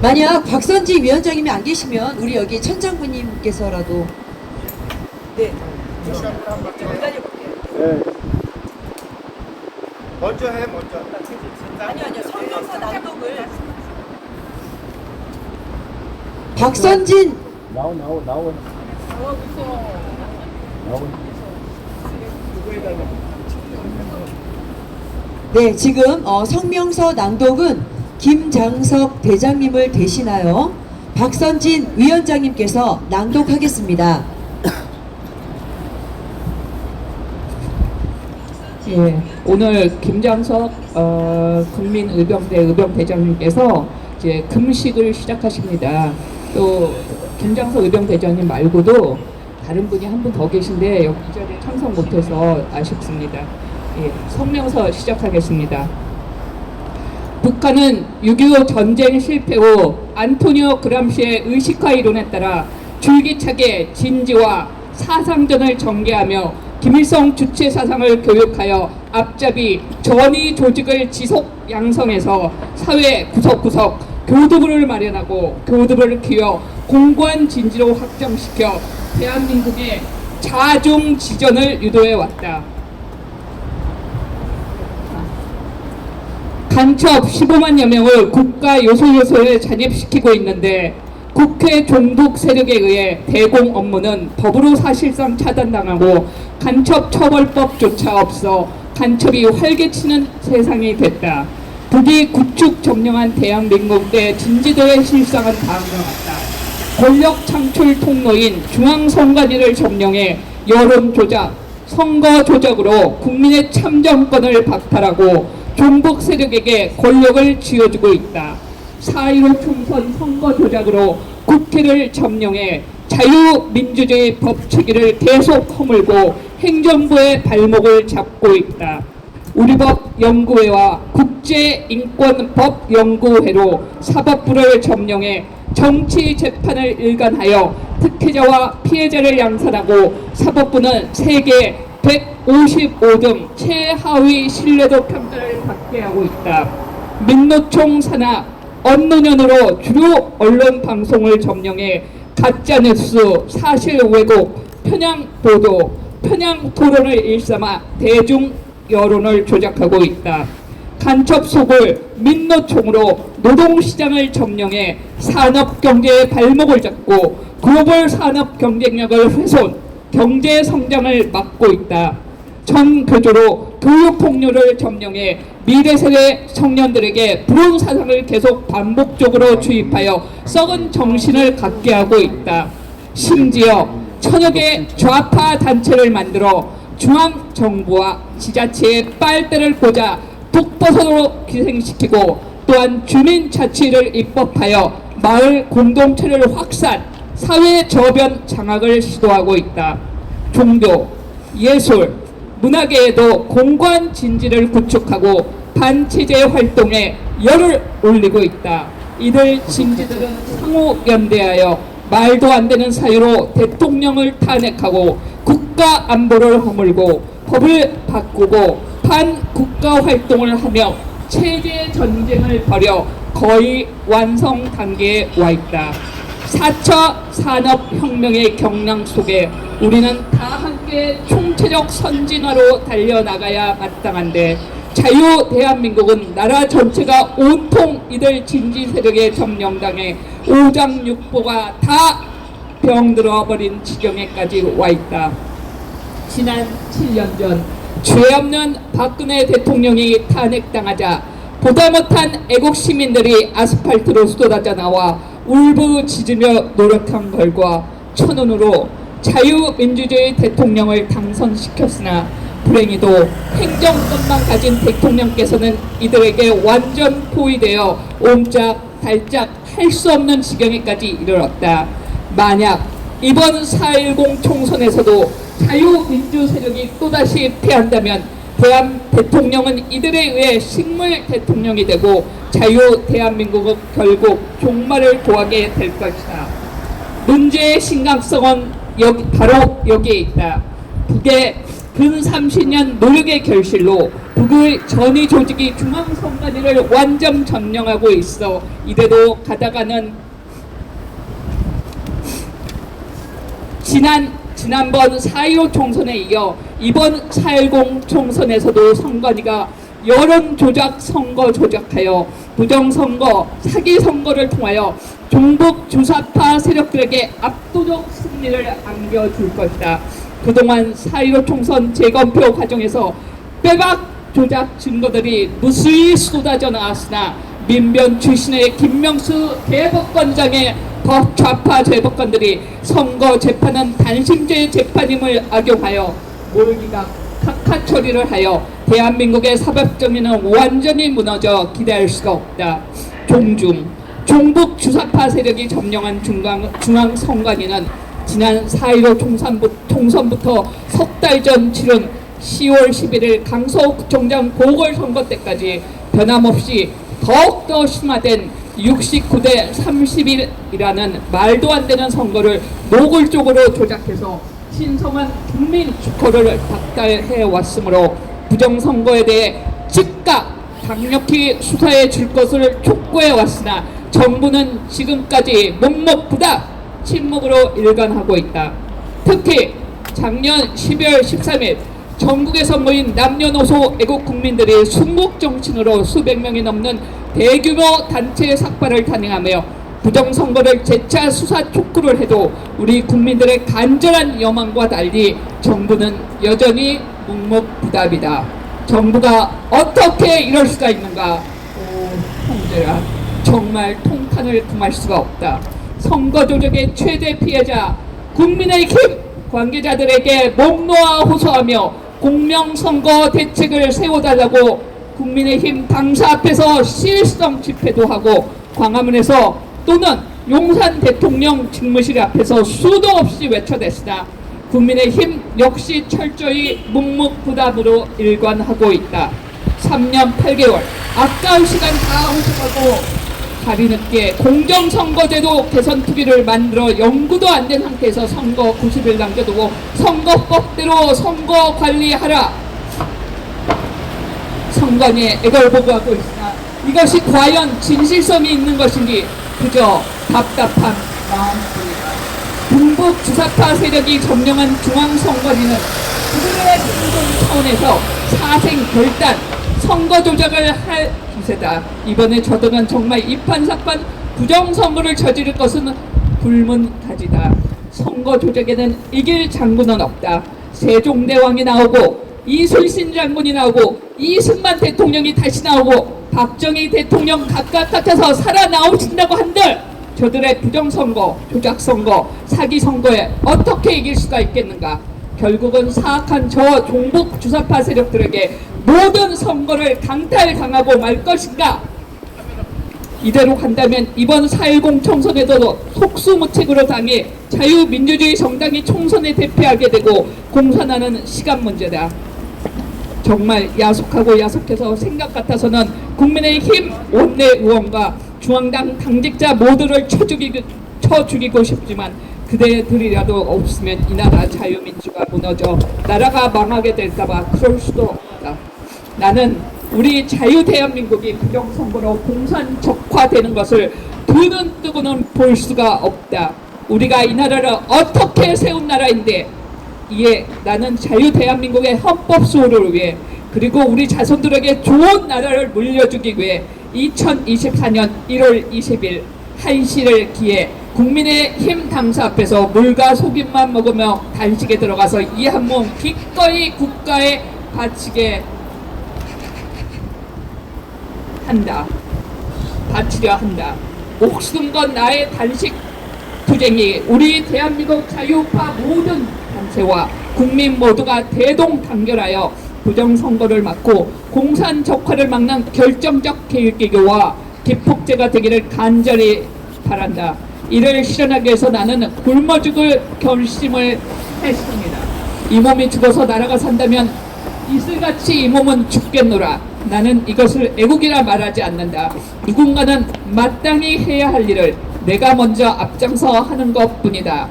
만약 박선진 위원장님이 안 계시면 우리 여기 천장부님께서라도 네. 먼저 해, 먼저. 아니요. 성경서 낭독을 박선진 나오. 네, 지금 성명서 낭독은 김장석 대장님을 대신하여 박선진 위원장님께서 낭독하겠습니다. 예, 오늘 김장석 국민의병대 의병대장님께서 이제 금식을 시작하십니다. 또 김장석 의병대장님 말고도 다른 분이 한 분 더 계신데 여기 이 자리에 참석 못해서 아쉽습니다. 예, 성명서 시작하겠습니다. 북한은 6.25 전쟁 실패 후 안토니오 그람시의 의식화 이론에 따라 줄기차게 진지와 사상전을 전개하며 김일성 주체 사상을 교육하여 앞잡이 전위 조직을 지속 양성해서 사회 구석구석 교두부를 마련하고 교두부를 키워 공고한 진지로 확장시켜 대한민국의 자중 지전을 유도해 왔다. 간첩 15만여 명을 국가 요소요소에 잔입시키고 있는데 국회 종북 세력에 의해 대공 업무는 법으로 사실상 차단당하고 간첩 처벌법조차 없어 간첩이 활개치는 세상이 됐다. 북이 구축 점령한 대한민국 때 진지도에 실상은 다음과 같다. 권력 창출 통로인 중앙선관위를 점령해 여론 조작, 선거 조작으로 국민의 참정권을 박탈하고 종북 세력에게 권력을 쥐어주고 있다. 4.15 총선 선거 조작으로 국회를 점령해 자유민주주의 법치기를 계속 허물고 행정부의 발목을 잡고 있다. 우리법연구회와 국제인권법연구회로 사법부를 점령해 정치 재판을 일관하여 특혜자와 피해자를 양산하고 사법부는 세계 155등 최하위 신뢰도 평가를 받게 하고 있다. 민노총 산하 언론연으로 주요 언론 방송을 점령해 가짜뉴스, 사실 왜곡, 편향보도, 편향토론을 일삼아 대중 여론을 조작하고 있다. 간첩속을 민노총으로 노동시장을 점령해 산업경제의 발목을 잡고 글로벌 산업 경쟁력을 훼손, 경제 성장을 막고 있다. 전 교조로 교육 폭력을 점령해 미래세대 청년들에게 불운 사상을 계속 반복적으로 주입하여 썩은 정신을 갖게 하고 있다. 심지어 천여 개 좌파 단체를 만들어 중앙정부와 지자체의 빨대를 꽂아 독버섯으로 기생시키고 또한 주민자치를 입법하여 마을 공동체를 확산, 사회 저변 장악을 시도하고 있다. 종교, 예술, 문화계에도 공관 진지를 구축하고 반체제 활동에 열을 올리고 있다. 이들 진지들은 상호 연대하여 말도 안 되는 사유로 대통령을 탄핵하고 국가 안보를 허물고 법을 바꾸고 반국가 활동을 하며 체제 전쟁을 벌여 거의 완성 단계에 와 있다. 4차 산업혁명의 경랑 속에 우리는 다 함께 총체적 선진화로 달려나가야 마땅한데 자유 대한민국은 나라 전체가 온통 이들 진지 세력에 점령당해 오장육부가 다 병들어버린 지경에까지 와 있다. 지난 7년 전 죄 없는 박근혜 대통령이 탄핵당하자 보다 못한 애국 시민들이 아스팔트로 쏟아져 나와 울부짖으며 노력한 결과 천운으로 자유민주주의 대통령을 당선시켰으나 불행히도 행정권만 가진 대통령께서는 이들에게 완전 포위되어 옴짝달짝 할 수 없는 지경에까지 이르렀다. 만약 이번 4.10 총선에서도 자유민주 세력이 또다시 패한다면 대한 대통령은 이들에 의해 식물 대통령이 되고 자유 대한민국은 결국 종말을 도하게 될 것이다. 문제의 심각성은 바로 여기에 있다. 북의 근 30년 노력의 결실로 북의 전위 조직이 중앙선관위를 완전 점령하고 있어 이대로 가다가는 지난번 4.15 총선에 이어 이번 4.10 총선에서도 선관위가 여론조작 선거 조작하여 부정선거, 사기선거를 통하여 종북 주사파 세력들에게 압도적 승리를 안겨줄 것이다. 그동안 4.15 총선 재검표 과정에서 빼박 조작 증거들이 무수히 쏟아져 나왔으나 민변 출신의 김명수 대법관장의 좌파 재법관들이 선거 재판은 단심제 재판임을 악용하여 모르기가 각하 처리를 하여 대한민국의 사법 정의는 완전히 무너져 기대할 수가 없다. 종북 주사파 세력이 점령한 중앙선관위는 지난 4.15 총선부터 석 달 전 치른 10월 11일 강서구청장 보궐선거 때까지 변함없이 더욱더 심화된 69대 31이라는 말도 안 되는 선거를 노골적으로 조작해서 신성한 국민 주권을 박탈해 왔으므로 부정선거에 대해 즉각 강력히 수사해 줄 것을 촉구해 왔으나 정부는 지금까지 묵묵부답 침묵으로 일관하고 있다. 특히 작년 12월 13일 전국에서 모인 남녀노소 애국국민들이 순국정신으로 수백 명이 넘는 대규모 단체 삭발을 단행하며 부정선거를 재차 수사 촉구를 해도 우리 국민들의 간절한 여망과 달리 정부는 여전히 묵묵부답이다. 정부가 어떻게 이럴 수가 있는가? 오, 형제라, 정말 통탄을 금할 수가 없다. 선거 조작의 최대 피해자 국민의힘 관계자들에게 목 놓아 호소하며 공명선거 대책을 세워달라고 국민의힘 당사 앞에서 시일성 집회도 하고 광화문에서 또는 용산 대통령 직무실 앞에서 수도 없이 외쳐댔으나 국민의힘 역시 철저히 묵묵부답으로 일관하고 있다. 3년 8개월 아까운 시간 다 호소하고 다리 늦게 공정선거제도 개선 특위를 만들어 연구도 안 된 상태에서 선거 90일 남겨두고 선거법대로 선거 관리하라. 선관위에 애걸보고하고 있으나 이것이 과연 진실성이 있는 것인지 그저 답답한 마음뿐이다. 동북 주사파 세력이 점령한 중앙선거리는 그들의 생존 차원에서 사생 결단, 선거 조작을 할 기세다. 이번에 저들은 정말 이판사판 부정선거를 저지를 것은 불문가지다. 선거 조작에는 이길 장군은 없다. 세종대왕이 나오고 이순신 장군이 나오고 이승만 대통령이 다시 나오고 박정희 대통령 각각 같아서 살아나오신다고 한들 저들의 부정선거, 조작선거, 사기선거에 어떻게 이길 수가 있겠는가. 결국은 사악한 저 종북 주사파 세력들에게 모든 선거를 강탈당하고 말 것인가. 이대로 간다면 이번 4.10 총선에도 속수무책으로 당해 자유민주주의 정당이 총선에 대표하게 되고 공산하는 시간 문제다. 정말 야속하고 야속해서 생각 같아서는 국민의힘 원내 의원과 중앙당 당직자 모두를 쳐 죽이고 싶지만 그대들이라도 없으면 이 나라 자유민주가 무너져 나라가 망하게 될까봐 그럴 수도 없다. 나는 우리 자유대한민국이 부정선거로 공산적화되는 것을 두 눈 뜨고는 볼 수가 없다. 우리가 이 나라를 어떻게 세운 나라인데 이에 나는 자유대한민국의 헌법 수호를 위해 그리고 우리 자손들에게 좋은 나라를 물려주기 위해 2024년 1월 20일 1시를 기해 국민의힘 당사 앞에서 물과 속임만 먹으며 단식에 들어가서 이 한 몸 기꺼이 국가에 바치게 한다. 바치려 한다. 목숨 건 나의 단식 투쟁이 우리 대한민국 자유파 모든 단체와 국민 모두가 대동단결하여 부정선거를 막고 공산적화를 막는 결정적 계획기교와 기폭제가 되기를 간절히 바란다. 이를 실현하기 위해서 나는 굶어 죽을 결심을 했습니다. 이 몸이 죽어서 나라가 산다면 이슬같이 이 몸은 죽겠노라. 나는 이것을 애국이라 말하지 않는다. 누군가는 마땅히 해야 할 일을 내가 먼저 앞장서 하는 것뿐이다.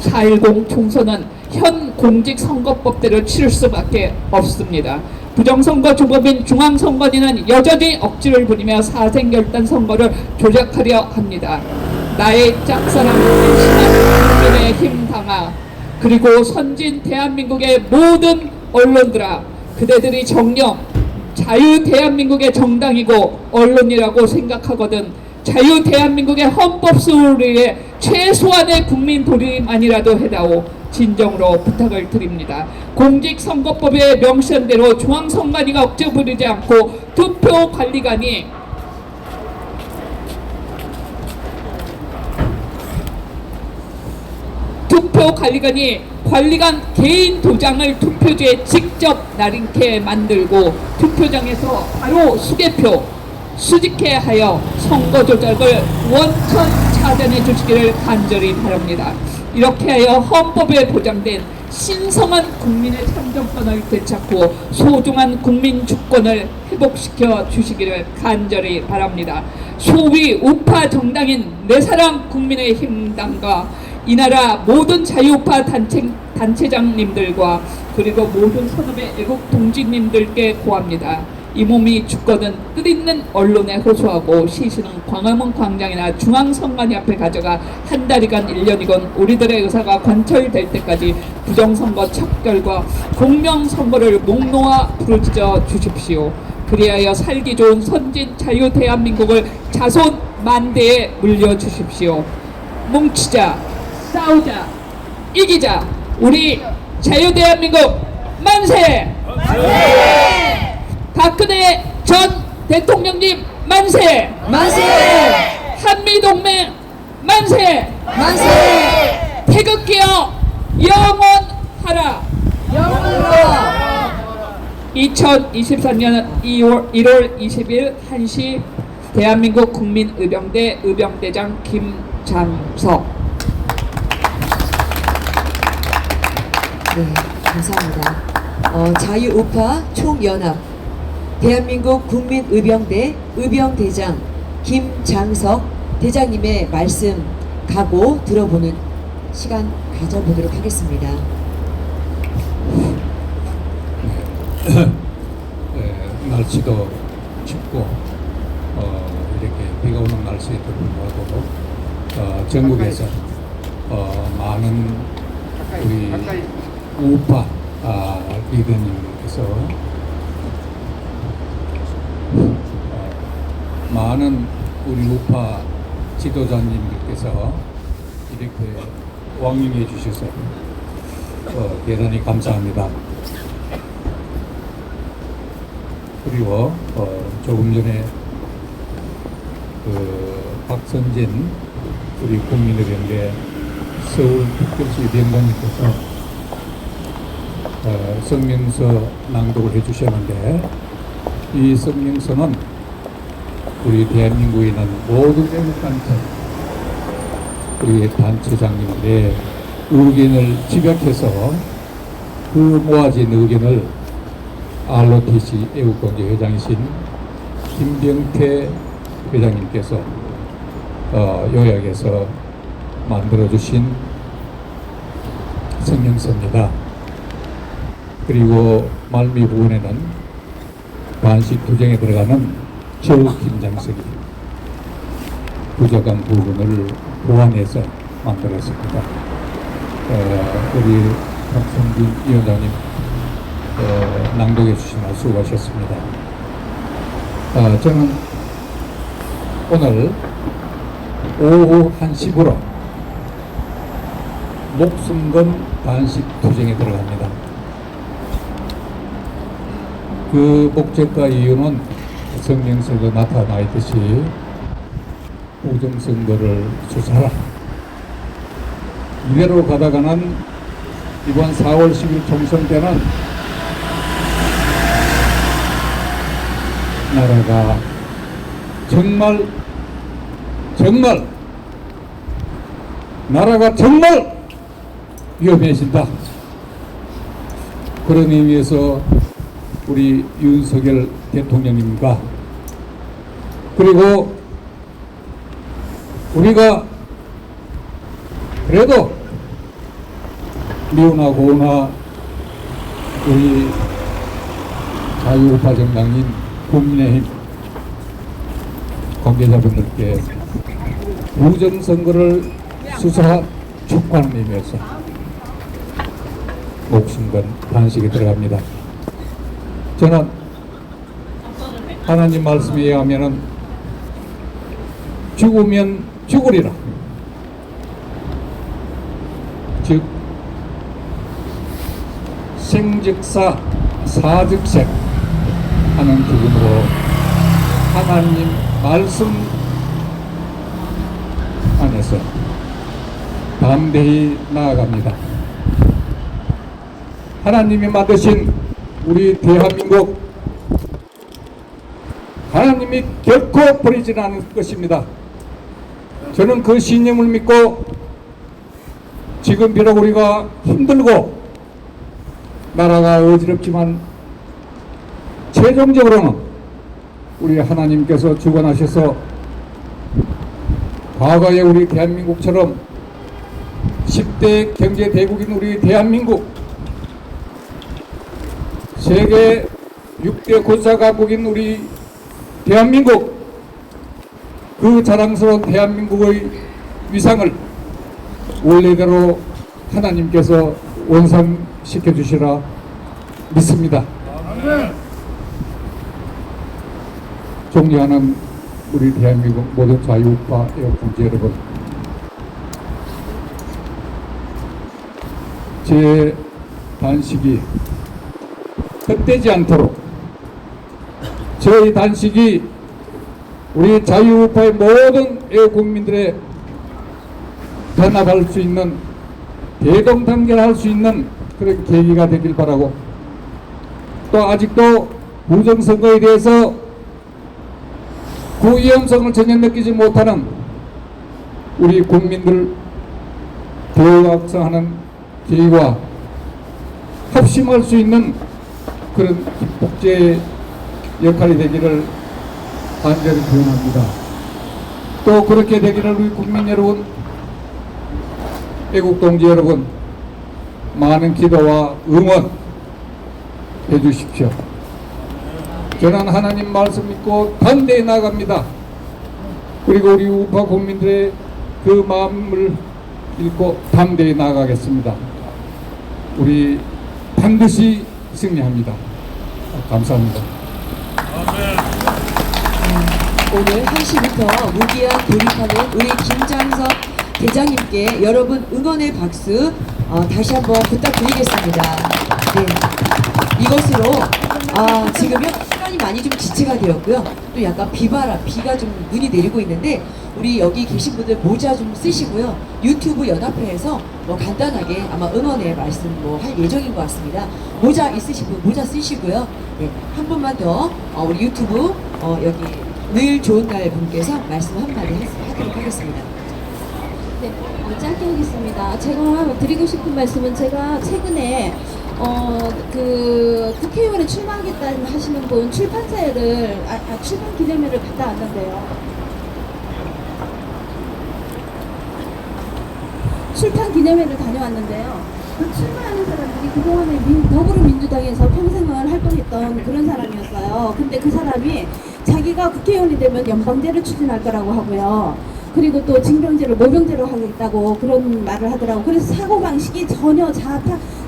4.10 총선은 현 공직선거법대로 치를 수밖에 없습니다. 부정선거 조범인 중앙선관위는 여전히 억지를 부리며 사생결단 선거를 조작하려 합니다. 나의 짝사랑 한심한 국민의힘 당하 그리고 선진 대한민국의 모든 언론들아, 그대들이 정녕 자유대한민국의 정당이고 언론이라고 생각하거든 자유 대한민국의 헌법 수호를 위해 최소한의 국민 도리만이라도 해다오. 진정으로 부탁을 드립니다. 공직선거법에 명시한 대로 중앙선관위가 억지 부리지 않고 투표관리관이 관리관 개인 도장을 투표지에 직접 나린케 만들고 투표장에서 바로 수직케 하여 선거 조작을 원천 차단해 주시기를 간절히 바랍니다. 이렇게 하여 헌법에 보장된 신성한 국민의 참정권을 되찾고 소중한 국민 주권을 회복시켜 주시기를 간절히 바랍니다. 소위 우파 정당인 내사랑 국민의힘당과 이 나라 모든 자유우파 단체장님들과 그리고 모든 선업의 애국 동지님들께 고합니다. 이 몸이 주권은 뜻있는 언론에 호소하고 시신은 광화문 광장이나 중앙선관위 앞에 가져가 한 달이간 1년이건 우리들의 의사가 관철될 때까지 부정선거 척결과 공명선거를 목 놓아 부르짖어 주십시오. 그리하여 살기 좋은 선진 자유 대한민국을 자손 만대에 물려주십시오. 뭉치자, 싸우자, 이기자. 우리 자유 대한민국 만세! 만세! 박근혜 전 대통령님 만세! 만세! 한미동맹 만세! 만세! 태극기여 영원하라! 영원하라! 2024년 1월 20일 1시 대한민국 국민의병대 의병대장 김장석. 네, 감사합니다. 자유우파 총연합 대한민국 국민의병대 의병대장 김장석 대장님의 말씀 각오 들어보는 시간 가져보도록 하겠습니다. 날씨도 춥고 이렇게 비가 오는 날씨에도 불구하고 전국에서 많은 우리 우파 리더님께서 많은 우리 우파 지도자님들께서 이렇게 왕림해 주셔서 대단히 감사합니다. 그리고 조금 전에 박선진 우리 국민의병대 서울특별시 위원장님께서 성명서 낭독을 해주셨는데, 이 성명서는 우리 대한민국에 있는 모든 애국단체, 우리 단체장님들의 의견을 집약해서 그 모아진 의견을 ROTC 애국경제 회장이신 김병태 회장님께서 요약해서 만들어주신 성명서입니다. 그리고 말미 부분에는 반식 투쟁에 들어가는 저 김장석이 부족한 부분을 보완해서 만들었습니다. 우리 박성준 위원장님 낭독해 주시면 수고하셨습니다. 저는 오늘 오후 1시부로 목숨건 단식 투쟁에 들어갑니다. 그 목적과 이유는 성명서에 나타나 있듯이 부정선거를 수사하라. 이대로 가다가는 이번 4월 10일 총선 때는 나라가 나라가 정말 위험해진다. 그런 의미에서 우리 윤석열 대통령님과 그리고 우리가 그래도 미우나 고우나 우리 자유우파 정당인 국민의힘 관계자분들께 부정선거를 수사 촉구하는 의미에서 목숨건 단식에 들어갑니다. 저는 하나님 말씀에 의하면은 죽으면 죽으리라. 즉 생즉사 사즉생 하는 기분으로 하나님 말씀 안에서 담대히 나아갑니다. 하나님이 만드신 우리 대한민국, 하나님이 결코 버리지 않을 것입니다. 저는 그 신념을 믿고 지금 비록 우리가 힘들고 나라가 어지럽지만 최종적으로는 우리 하나님께서 주관하셔서 과거에 우리 대한민국처럼 10대 경제 대국인 우리 대한민국, 세계 6대 군사 강국인 우리 대한민국, 그 자랑스러운 대한민국의 위상을 원래대로 하나님께서 원상시켜 주시라 믿습니다. 존경하는 우리 대한민국 모든 자유우파 애국분지 여러분, 제 단식이 헛되지 않도록 저희 단식이 우리 자유우파의 모든 애국민들의 단합할 수 있는, 대동단결할 수 있는 그런 계기가 되길 바라고, 또 아직도 부정선거에 대해서 그 위험성을 전혀 느끼지 못하는 우리 국민들 대학성하는 계기와 합심할 수 있는 그런 복제 역할이 되기를 간절히 기원합니다. 또 그렇게 되기를 우리 국민 여러분, 애국동지 여러분, 많은 기도와 응원 해주십시오. 저는 하나님 말씀 믿고 담대히 나아갑니다. 그리고 우리 우파 국민들의 그 마음을 읽고 담대히 나아가겠습니다. 우리 반드시 승리합니다. 감사합니다. 오늘 1시부터 무기한 돌입하는 우리 김장석 대장님께 여러분 응원의 박수 다시 한번 부탁드리겠습니다. 네. 이것으로 지금요 시간이 많이 좀 지체가 되었고요. 또 약간 비가 좀 눈이 내리고 있는데 우리 여기 계신 분들 모자 좀 쓰시고요. 유튜브 연합회에서 뭐 간단하게 아마 응원의 말씀 뭐 할 예정인 것 같습니다. 모자 있으신 분 모자 쓰시고요. 네, 한 분만 더 우리 유튜브 여기 늘 좋은 날 분께서 말씀 한마디 하도록 하겠습니다. 네, 짧게 하겠습니다. 제가 드리고 싶은 말씀은 제가 최근에 그 국회의원에 출마하겠다는 하시는 분 출판사회를 출판 기념회를 갔다 왔는데요. 출판 기념회를 다녀왔는데요. 그 출마하는 사람들이 그동안에 더불어민주당에서 평생을 활동했던 그런 사람이었어요. 근데 그 사람이 자기가 국회의원이 되면 연방제를 추진할 거라고 하고요. 그리고 또 징병제를 모병제로 하겠다고 그런 말을 하더라고. 그래서 사고방식이 전혀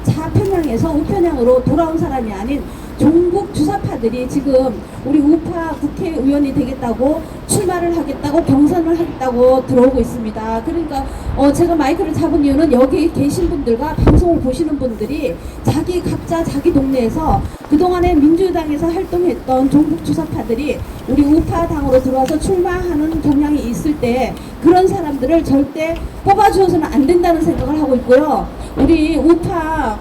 좌편향에서 우편향으로 돌아온 사람이 아닌 종북 주사파들이 지금 우리 우파 국회의원이 되겠다고 출마를 하겠다고 경선을 하겠다고 들어오고 있습니다. 그러니까 제가 마이크를 잡은 이유는 여기 계신 분들과 방송을 보시는 분들이 각자 자기 동네에서 그동안에 민주당에서 활동했던 종북 주사파들이 우리 우파 당으로 들어와서 출마하는 경향이 있을 때 그런 사람들을 절대 뽑아주어서는 안 된다는 생각을 하고 있고요. 우리 우파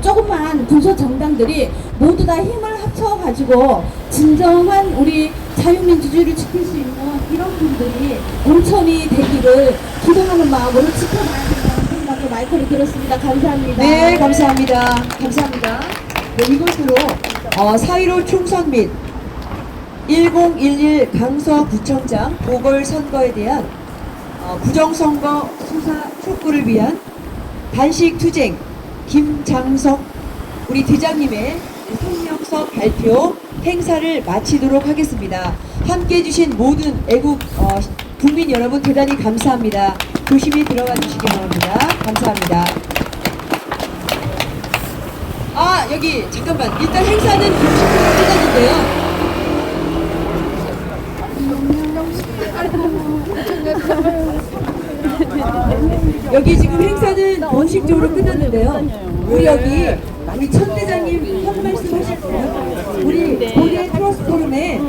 조그만 군소 정당들이 모두 다 힘을 합쳐가지고 진정한 우리 자유민주주의를 지킬 수 있는 이런 분들이 공천이 되기를 기도하는 마음으로 지켜봐야 된다는 생각에 마이크를 들었습니다. 감사합니다. 네, 감사합니다. 감사합니다. 네, 이것으로 4.15 총선 및 1011 강서구청장 보궐선거에 대한 부정선거 수사 촉구를 위한 단식 투쟁 김장석 우리 대장님의 성명서 발표 행사를 마치도록 하겠습니다. 함께 해주신 모든 애국 국민 여러분 대단히 감사합니다. 조심히 들어가 주시기 바랍니다. 감사합니다. 여기 잠깐만 일단 행사는 공식적으로 끝났는데요. 여기 지금 행사는 원식적으로 끝났는데요. 우리 천 대장님 한 말씀 하셨어요. 우리 고대 트러스트 포럼에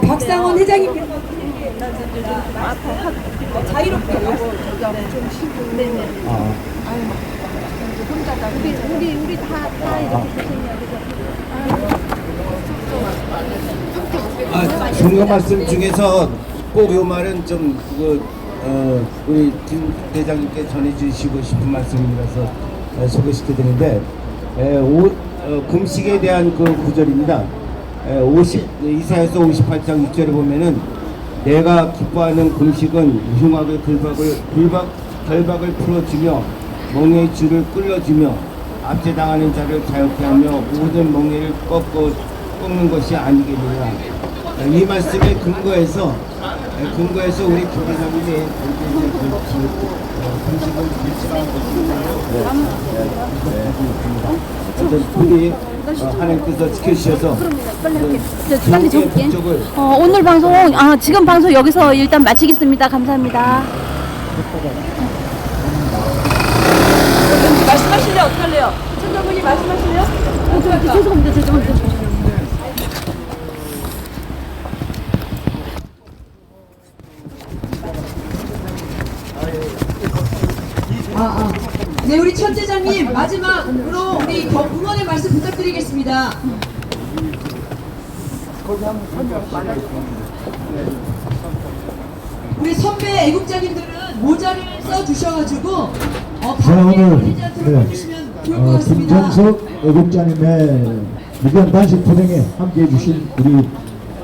박상원 회장님께서 자유롭게 우리 다 이렇게 중요 말씀 중에서 꼭 요 말은 좀 우리 김 대장님께 전해주시고 싶은 말씀이라서 소개시켜드리는데 금식에 대한 그 구절입니다. 이사야서 58장 6절에 보면은 내가 기뻐하는 금식은 흉악의 결박을 풀어주며 멍에의 줄을 끌어주며 압제당하는 자를 자유케 하며 모든 멍에를 꺾는 것이 아니겠느냐. 이 말씀에 근거해서 우리 김 대장님이 금식을 밀치라는 것을 우리 하나님께서 지켜주셔서 빨리 적을게. 오늘 방송 지금 방송 여기서 일단 마치겠습니다. 감사합니다. 말씀하실래요? 어떡할래요? 천장군이 말씀하실래요? 죄송합니다. 네, 우리 천 대장님 마지막으로 우리 응원의 말씀 부탁드리겠습니다. 우리 선배 애국자님들은 모자를 써주셔가지고 자, 오늘 김장석 애국자님의 무기한 단식 투쟁에 함께해 주신 우리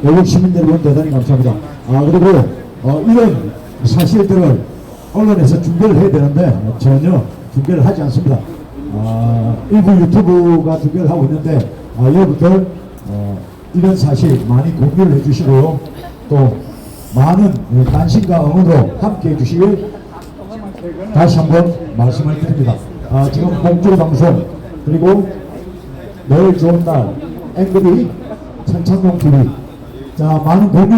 애국 시민들 여러분 대단히 감사합니다. 그리고 이런 사실들을 언론에서 중계를 해야 되는데 전혀 중계를 하지 않습니다. 일부 유튜브가 중계를 하고 있는데 여러분들 이런 사실 많이 공유를 해주시고요. 또 많은 관심과 응원으로 함께해 주시길 다시 한번 말씀을 드립니다. 지금 봉주 방송 그리고 내일 좋은 날 앵그리 천창용 TV 자 많은 공유